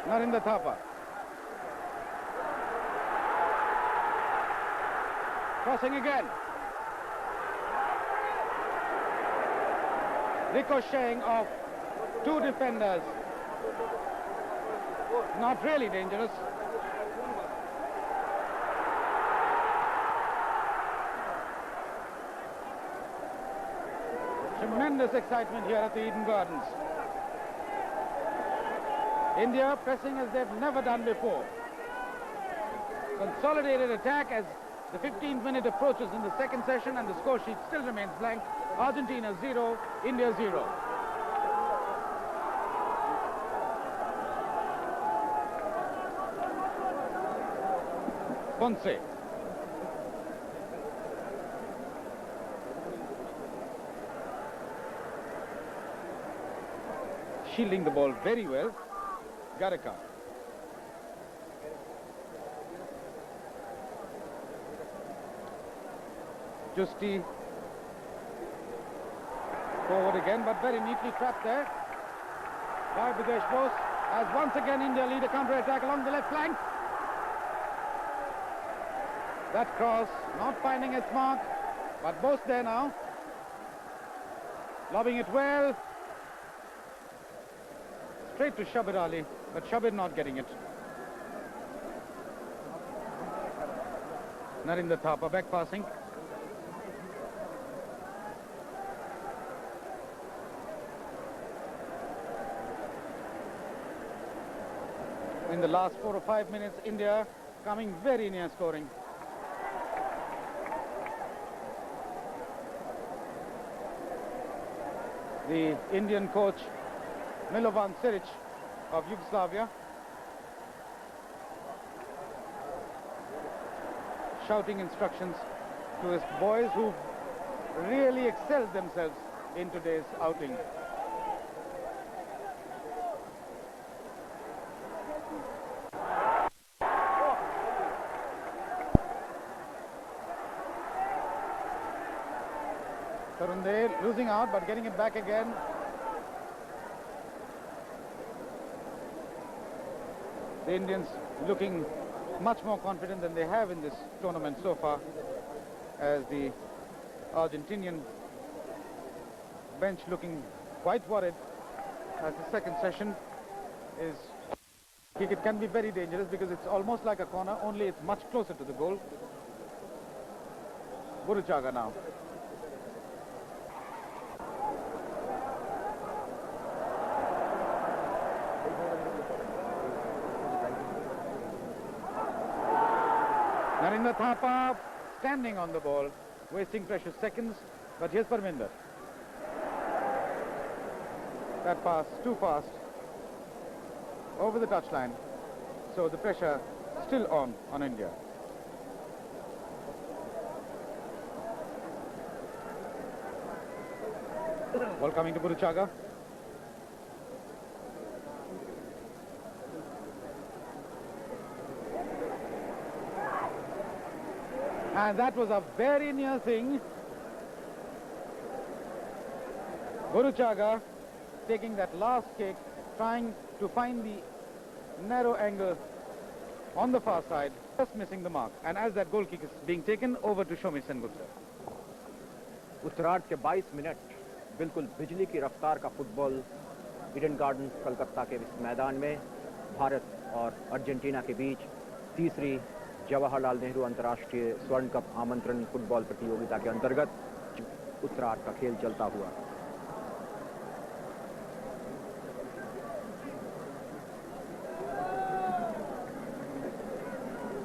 Narinder Thapa. Crossing again. Ricocheting off two defenders. Not really dangerous. Tremendous excitement here at the Eden Gardens. India pressing as they've never done before. Consolidated attack as the 15th minute approaches in the second session, and the score sheet still remains blank. Argentina 0, India 0. Ponce. Shielding the ball very well. Garika. Justi forward again, but very neatly trapped there by Videsh Bose, as once again India lead a counter-attack along the left flank. That cross not finding its mark, but Bose there now, lobbing it well straight to Shabir Ali, but Shabir not getting it. Narinder Thapa back passing. In the last 4 or 5 minutes, India coming very near scoring. The Indian coach Milovan Siric of Yugoslavia shouting instructions to his boys who really excelled themselves in today's outing. Tarunde losing out but getting it back again. The Indians looking much more confident than they have in this tournament so far, as the Argentinian bench looking quite worried as the second session is. It can be very dangerous because it's almost like a corner, only it's much closer to the goal. Buruchaga now. Narinder Thapa standing on the ball, wasting precious seconds, but here's Parminder. That pass too fast, over the touchline, so the pressure still on India. Ball coming to Buruchaga. And that was a very near thing. Buruchaga taking that last kick, trying to find the narrow angle on the far side, just missing the mark. And as that goal kick is being taken over to Shomi Sengupta. उत्तरार्ध के 22 minute बिल्कुल बिजली की रफ्तार का football Eden gardens Calcutta के इस मैदान में भारत और अर्जेंटीना के बीच तीसरी जवाहरलाल नेहरू अंतर्राष्ट्रीय स्वर्ण कप आमंत्रण फुटबॉल प्रतियोगिता के अंतर्गत उत्तरार्ध का खेल चलता हुआ।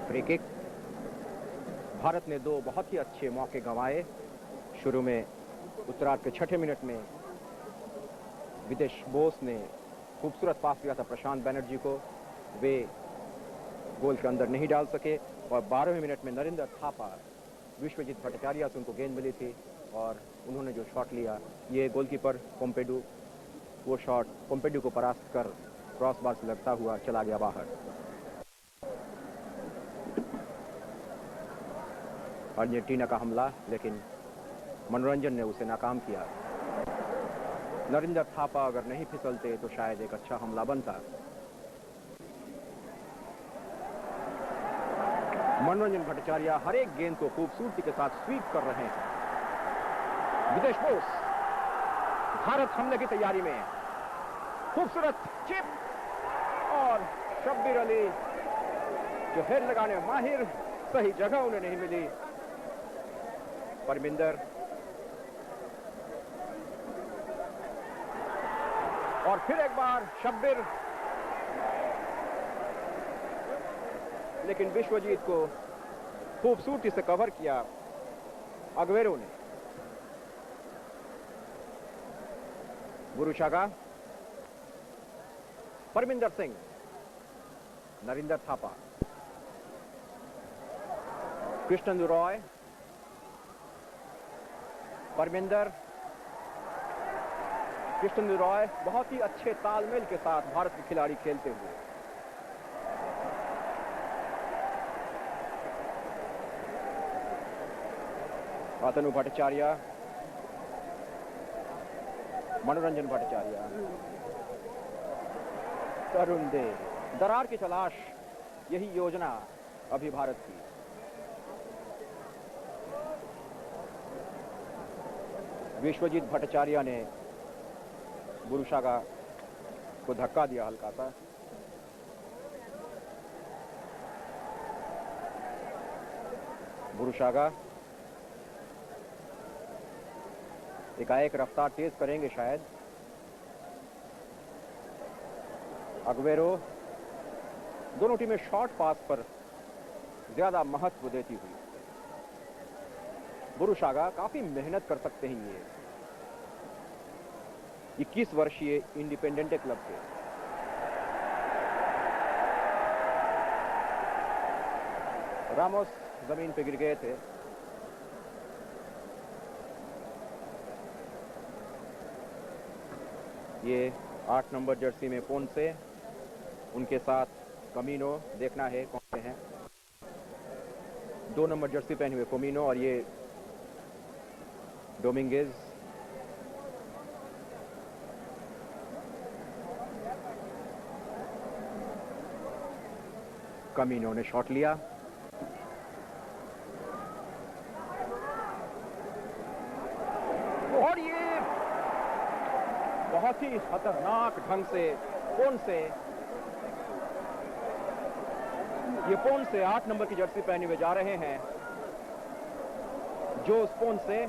Free kick. भारत ने दो बहुत ही अच्छे मौके गंवाए। शुरू में उत्तरार्ध के 6ठे मिनट में विदेश बोस ने खूबसूरत पास दिया था प्रशांत बनर्जी को, वे गोल के अंदर नहीं डाल सके। और 12वें मिनट में नरेंद्र थापा, विश्वजीत भट्टाचार्य से उनको गेंद मिली थी और उन्होंने जो शॉट लिया, ये गोलकीपर पोम्पेडू, वो शॉट पोम्पेडू को परास्त कर क्रॉस बार से लगता हुआ चला गया बाहर। अर्जेंटीना का हमला, लेकिन मनोरंजन ने उसे नाकाम किया। नरेंद्र थापा अगर नहीं फिसलते तो शायद एक अच्छा हमला बनता। मनोरंजन भट्टाचार्य हर एक गेंद को खूबसूरती के साथ स्वीप कर रहे हैं। विदेश बोस, भारत हमले की तैयारी में। खूबसूरत चिप और शब्बीर अली जो हेड लगाने में माहिर, सही जगह उन्हें नहीं मिली। परमिंदर और फिर एक बार शब्बीर, लेकिन विश्वजीत को खूबसूरती से कवर किया अग्वेरो ने। बुरुशागा, परमिंदर सिंह, नरेंद्र थापा, कृष्णेंदु रॉय, परमिंदर, कृष्णेंदु रॉय बहुत ही अच्छे तालमेल के साथ भारत के खिलाड़ी खेलते हुए। अतनु भट्टाचार्य, मनोरंजन भट्टाचार्य, तरुण दे, दरार की तलाश, यही योजना अभी भारत की। विश्वजीत भट्टाचार्य ने बुरुशागा को धक्का दिया हल्का सा। बुरुशागा एकाएक रफ्तार तेज करेंगे शायद। अग्वेरो, दोनों टीमें शॉर्ट पास पर ज्यादा महत्व देती हुई। बुरुशागा काफी मेहनत कर सकते हैं ये 21 वर्षीय इंडिपेंडेंटे क्लब के। रामोस जमीन पे गिर गए थे। ये 8 नंबर जर्सी में पोंसे, उनके साथ कमीनो, देखना है कौन से हैं। 2 नंबर जर्सी पहने हुए फोमिनो और ये डोमिंगेज। कमीनो ने शॉट लिया। और ये बहुत ही खतरनाक ढंग से पोंसे, ये पोंसे 8 नंबर की जर्सी पहने हुए जा रहे हैं। जो पोंसे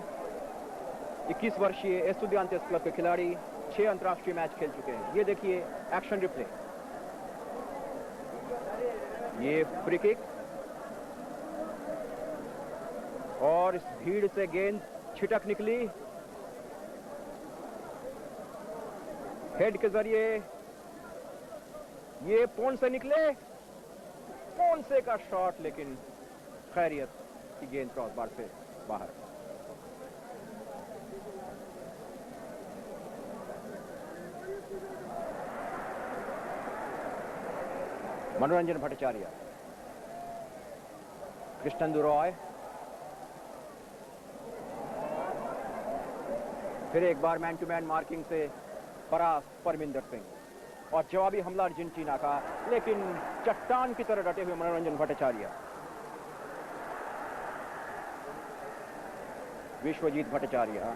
21 वर्षीय एस्टुडियांतेस क्लब के खिलाड़ी, 6 अंतर्राष्ट्रीय मैच खेल चुके हैं। ये देखिए एक्शन रिप्ले। ये फ्री किक और इस भीड़ से गेंद छिटक निकली। हेड के जरिए ये पोंसे निकले। पोंसे का शॉट, लेकिन खैरियत की गेंद क्रॉस बार से बाहर। मनोरंजन भट्टाचार्य, कृष्णेंदु रॉय, फिर एक बार मैन टू मैन मार्किंग से परास्त परमिंदर सिंह और जवाबी हमला अर्जेंटीना का, लेकिन चट्टान की तरह डटे हुए मनोरंजन भट्टाचार्य। विश्वजीत भट्टाचार्य,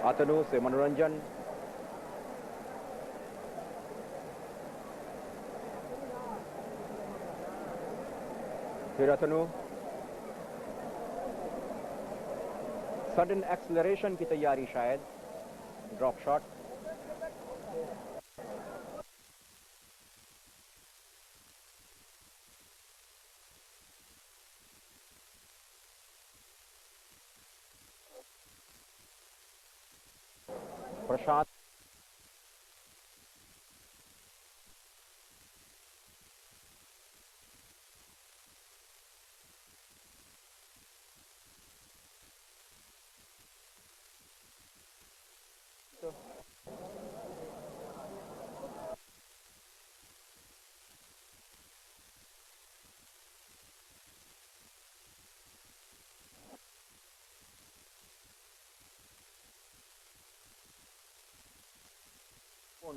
अतनु से मनोरंजन, फिर अतनु, सडन एक्सेलरेशन की तैयारी शायद, ड्रॉप शॉट, प्रशांत,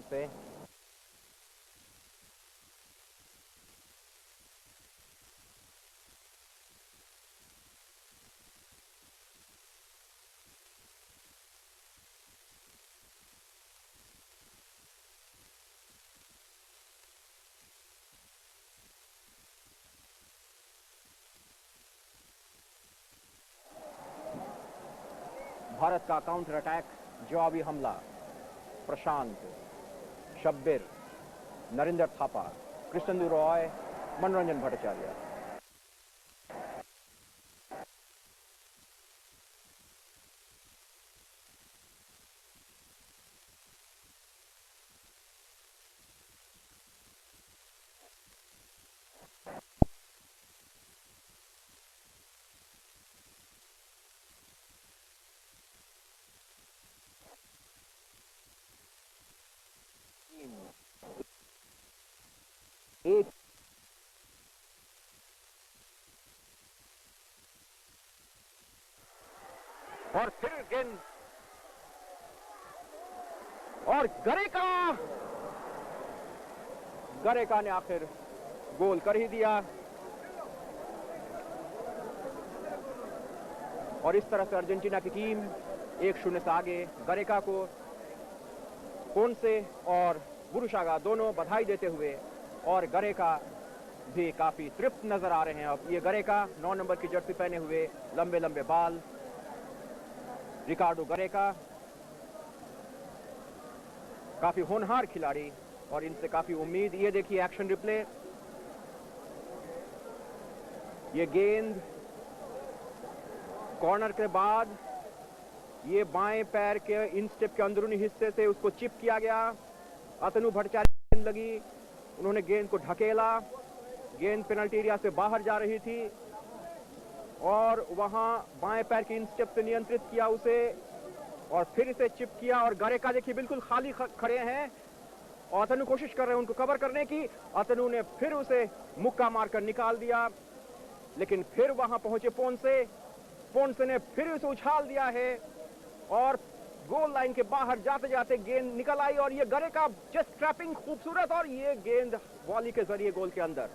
से भारत का काउंटर अटैक, जवाबी हमला, प्रशांत, शब्बीर, नरेंद्र थापा, कृष्णेंदु रॉय, मनोरंजन भट्टाचार्य। एक और फिर गेंद और गरेका ने आखिर गोल कर ही दिया और इस तरह से अर्जेंटीना की टीम 1-0 से आगे। गरेका को पोंसे और बुरुशागा दोनों बधाई देते हुए और गरेका भी काफी तृप्त नजर आ रहे हैं। अब ये गरेका 9 नंबर की जर्सी पहने हुए, लंबे लंबे बाल, रिकार्डो गरेका काफी होनहार खिलाड़ी और इनसे काफी उम्मीद। ये देखिए एक्शन रिप्ले, ये गेंद कॉर्नर के बाद ये बाएं पैर के इंस्टेप के अंदरूनी हिस्से से उसको चिप किया गया। अतनु भट्टाचार्य गेंद लगी, उन्होंने गेंद को ढकेला, गेंद पेनल्टी एरिया से बाहर जा रही थी और वहां बाएं पैर के इंस्टेप से नियंत्रित किया उसे और फिर इसे चिप किया और गरेका देखिए बिल्कुल खाली खड़े हैं और अतनु कोशिश कर रहे हैं उनको कवर करने की। अतनु ने फिर उसे मुक्का मारकर निकाल दिया, लेकिन फिर वहां पहुंचे पोंसे ने फिर उसे उछाल दिया है और गोल लाइन के बाहर जाते जाते गेंद निकल आई और ये गरेका जस्ट ट्रैपिंग खूबसूरत और ये गेंद वॉली के जरिए गोल के अंदर।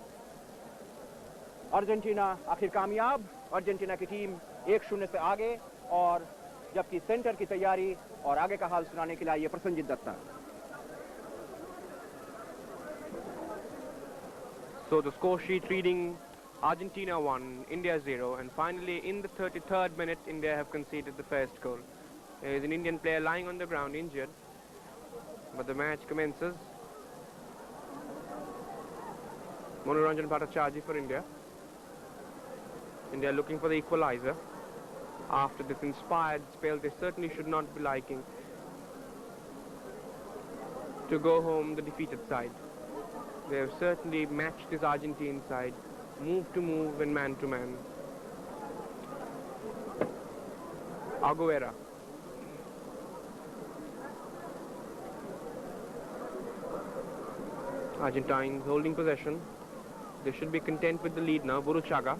अर्जेंटीना आखिर कामयाब, अर्जेंटीना की टीम 1-0 से आगे और जबकि सेंटर की तैयारी और आगे का हाल सुनाने के लिए ये Prasannajit Dutta. So the score sheet reading Argentina 1, India 0, and finally in the 33rd minute India have conceded the first goal. There is an Indian player lying on the ground injured, but the match commences. Manoranjan Bhattacharjee for India. India looking for the equalizer. After this inspired spell, they certainly should not be liking to go home the defeated side. They have certainly matched this Argentine side, move to move and man to man. Aguera. Argentines holding possession. They should be content with the lead now. Burruchaga.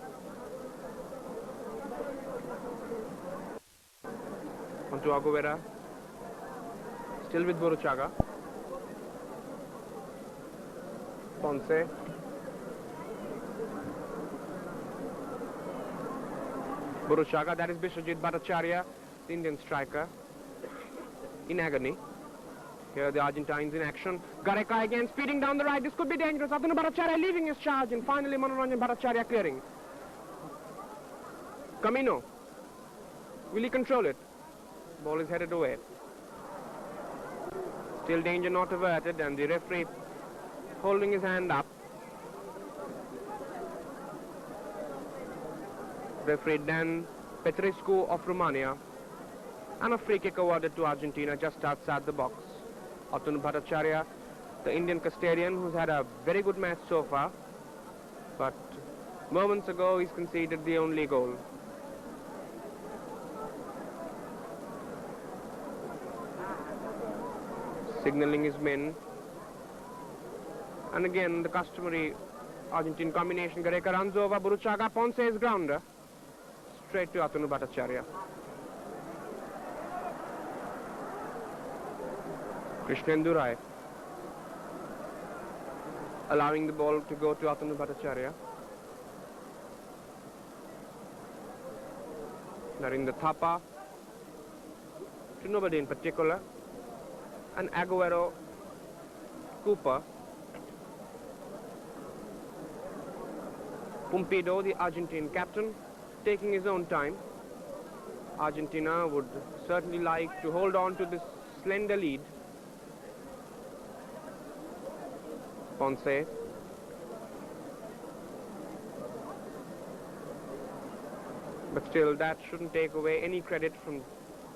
Onto Aguilera. Still with Burruchaga. Ponce. Burruchaga, that is Bishwajit Bhattacharya, the Indian striker, in agony. Here the Argentines in action. Gareca again speeding down the right. This could be dangerous. Atanu Bhattacharya leaving his charge, and finally Manoranjan Bhattacharya clearing. Camino. Will he control it? Ball is headed away. Still danger not averted, and the referee holding his hand up. Referee Dan Petrescu of Romania, and a free kick awarded to Argentina just outside the box. Atanu Bhattacharya, the Indian custodian, who's had a very good match so far, but moments ago he's conceded the only goal. Signalling his men, and again the customary Argentine combination. Gareca runs over Burruchaga. Ponce's grounder straight to Atanu Bhattacharya. Krishnendu Rai allowing the ball to go to Atanu Bhattacharya. Narendra Thapa to nobody in particular, and Aguero Cooper. Pumpido, the Argentine captain, taking his own time. Argentina would certainly like to hold on to this slender lead. Ponce. But still, that shouldn't take away any credit from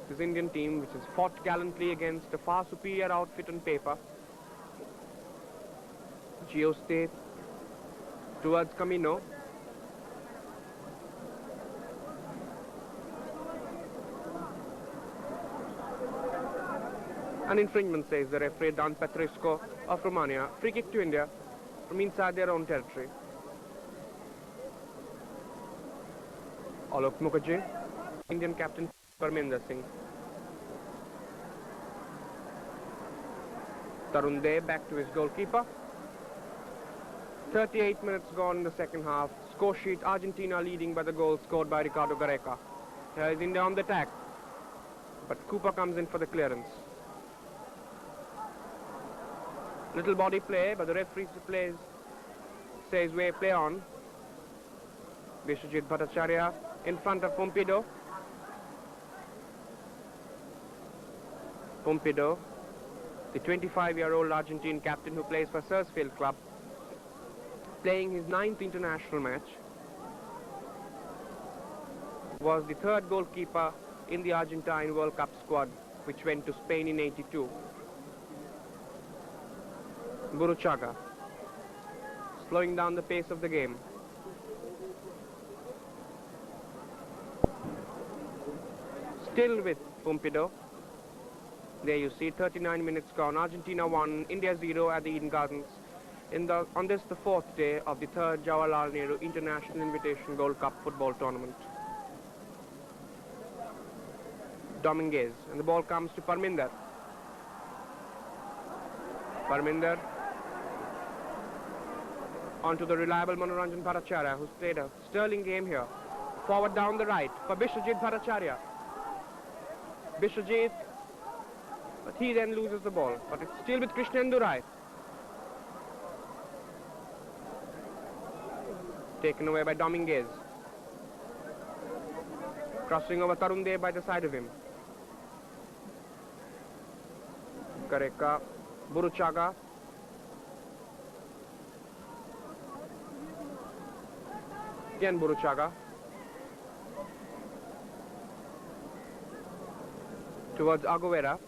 this Indian team, which has fought gallantly against a far superior outfit on paper. Giusti towards Camino. An infringement, says the referee Dan Petrescu of Romania. Free kick to India from inside their own territory. Alok Mukherjee, Indian captain Parminder Singh. Tarun Dey back to his goalkeeper. 38 minutes gone in the second half. Score sheet: Argentina leading by the goal scored by Ricardo Gareca. Here is India on the attack, but Cooper comes in for the clearance. Little body play, but the referee says we play on. Bishwajit Bhattacharya in front of Pumpido. Pumpido, the 25-year-old Argentine captain who plays for Sarsfield Club, playing his 9th international match, was the third goalkeeper in the Argentine World Cup squad, which went to Spain in '82. Burruchaga, slowing down the pace of the game. Still with Pumpido. There you see 39 minutes gone. Argentina 1, India 0 at the Eden Gardens. On this, the 4th day of the 3rd Jawaharlal Nehru International Invitation Gold Cup football tournament. Dominguez, and the ball comes to Parminder. Parminder onto the reliable Manoranjan Bhattacharya, who's played a sterling game here. Forward down the right for Bishwajit Bhattacharya. Bishwajit, but he then loses the ball. But it's still with Krishnendu Rai. Taken away by Dominguez. Crossing over Tarun Dey by the side of him. Gareca, Burruchaga. Again Burruchaga. Towards Aguilera.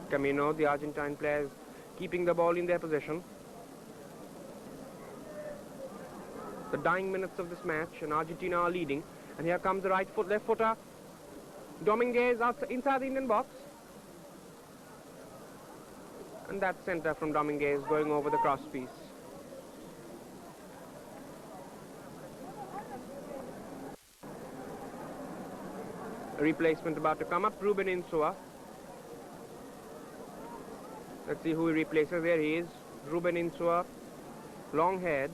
Camino, the Argentine players, keeping the ball in their possession. The dying minutes of this match, and Argentina are leading. And here comes the right foot, left footer. Dominguez outside, inside the Indian box. And that centre from Dominguez going over the cross piece. A replacement about to come up, Ruben Insua. Let's see who he replaces. There he is, Ruben Insua, long-haired,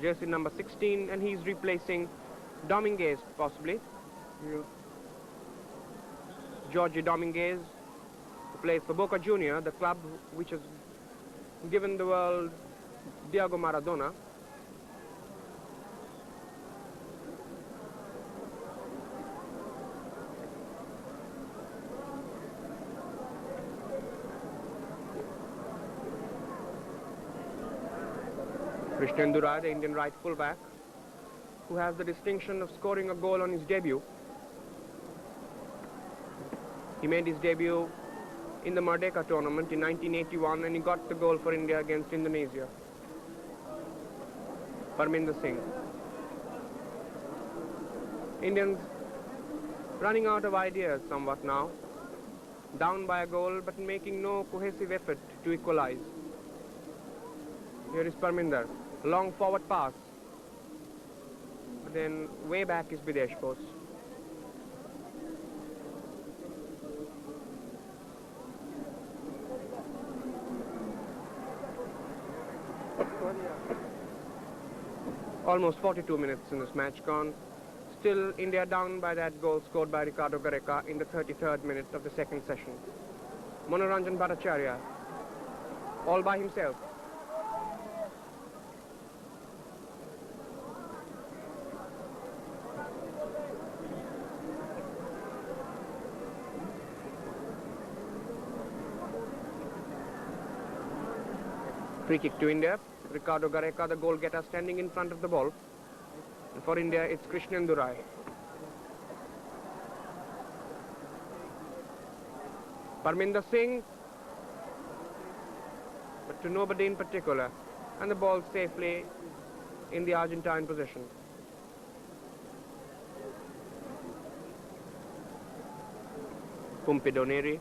jersey number 16, and he's replacing Dominguez, possibly. Yeah. Jorge Dominguez, who plays for Boca Juniors, the club which has given the world Diego Maradona. Krishnan Durai, the Indian right fullback, who has the distinction of scoring a goal on his debut. He made his debut in the Merdeka tournament in 1981 and he got the goal for India against Indonesia. Parminder Singh. Indians running out of ideas somewhat now. Down by a goal but making no cohesive effort to equalize. Here is Parminder. Long forward pass. But then way back is Videsh Bose. Almost 42 minutes in this match gone. Still India down by that goal scored by Ricardo Gareca in the 33rd minute of the second session. Manoranjan Bhattacharya, all by himself. Free kick to India. Ricardo Gareca, the goal getter, standing in front of the ball. And for India, it's Krishnan Durai. Parminder Singh, but to nobody in particular. And the ball safely in the Argentine possession. Pumpido Neri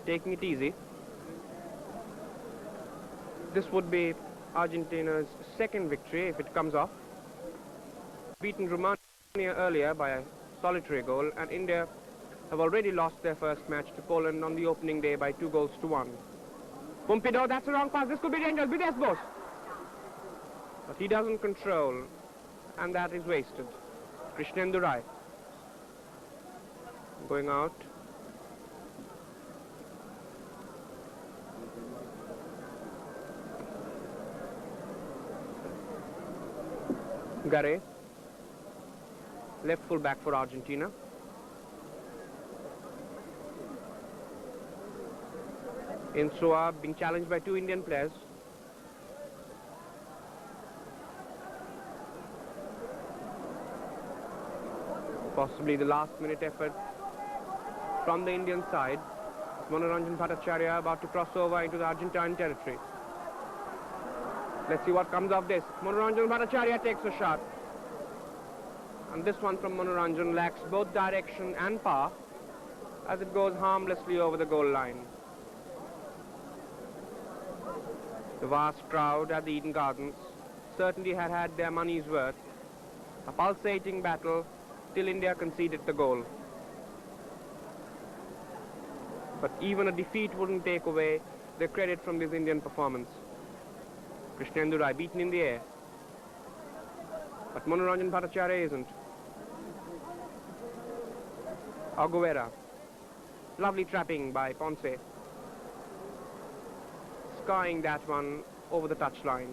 taking it easy. This would be Argentina's second victory if it comes off. Beaten Romania earlier by a solitary goal, and India have already lost their first match to Poland on the opening day by 2-1. Pumpido, that's a wrong pass. This could be dangerous. Videsh Bose. But he doesn't control, and that is wasted. Krishnan Durai going out. Gare, left full back for Argentina. Insua being challenged by two Indian players. Possibly the last minute effort from the Indian side. Manoranjan Bhattacharya about to cross over into the Argentine territory. Let's see what comes of this. Manoranjan Bhattacharya takes a shot. And this one from Manoranjan lacks both direction and power as it goes harmlessly over the goal line. The vast crowd at the Eden Gardens certainly had their money's worth. A pulsating battle till India conceded the goal. But even a defeat wouldn't take away the credit from this Indian performance. Krishnan Durai beaten in the air. But Manoranjan Bhattacharya isn't. Aguera. Lovely trapping by Ponce. Skying that one over the touchline.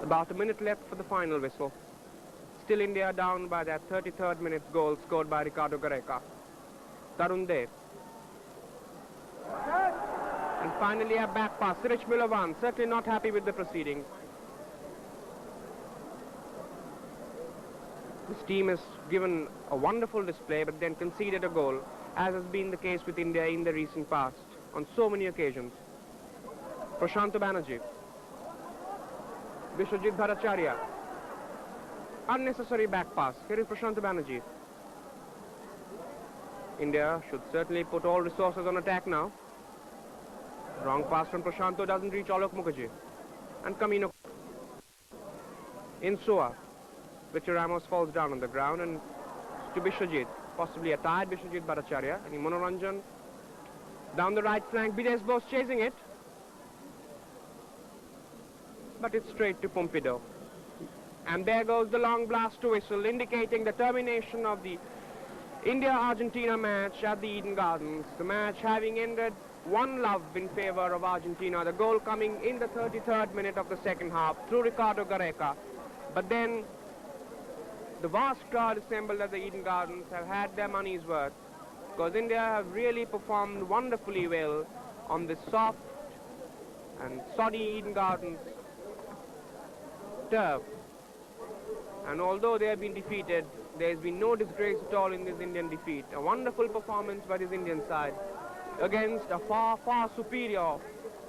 About a minute left for the final whistle. Still India down by that 33rd minute goal scored by Ricardo Gareca. Tarun Dev. And finally a back pass. Sirich Milovan certainly not happy with the proceedings. This team has given a wonderful display but then conceded a goal, as has been the case with India in the recent past on so many occasions. Prashant Banerjee. Vishwajit Bhattacharya. Unnecessary back pass. Here is Prashant Banerjee. India should certainly put all resources on attack now. Wrong pass from Prashanto doesn't reach Alok Mukherjee. And Camino in Sua. Victor Ramos falls down on the ground and to Bishwajit, possibly a tired Bishwajit Bhattacharya. And Manoranjan down the right flank, Bidesh Bose chasing it. But it's straight to Pompidou. And there goes the long blast to whistle, indicating the termination of the India-Argentina match at the Eden Gardens. The match having ended 1-love in favor of Argentina. The goal coming in the 33rd minute of the second half through Ricardo Gareca. But then the vast crowd assembled at the Eden Gardens have had their money's worth, because India have really performed wonderfully well on this soft and soddy Eden Gardens turf. And although they have been defeated, there has been no disgrace at all in this Indian defeat. A wonderful performance by this Indian side against a far, far superior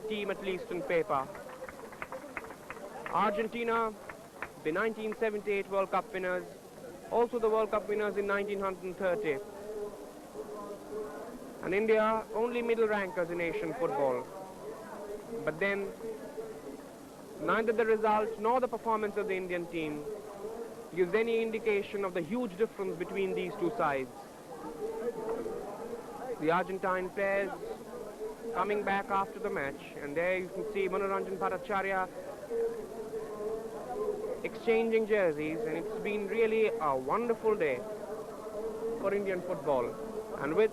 team, at least on paper. Argentina, the 1978 World Cup winners, also the World Cup winners in 1930. And India, only middle rankers in Asian football. But then, neither the result nor the performance of the Indian team gives any indication of the huge difference between these two sides. The Argentine players coming back after the match, and there you can see Manoranjan Bhattacharya exchanging jerseys, and it's been really a wonderful day for Indian football. And with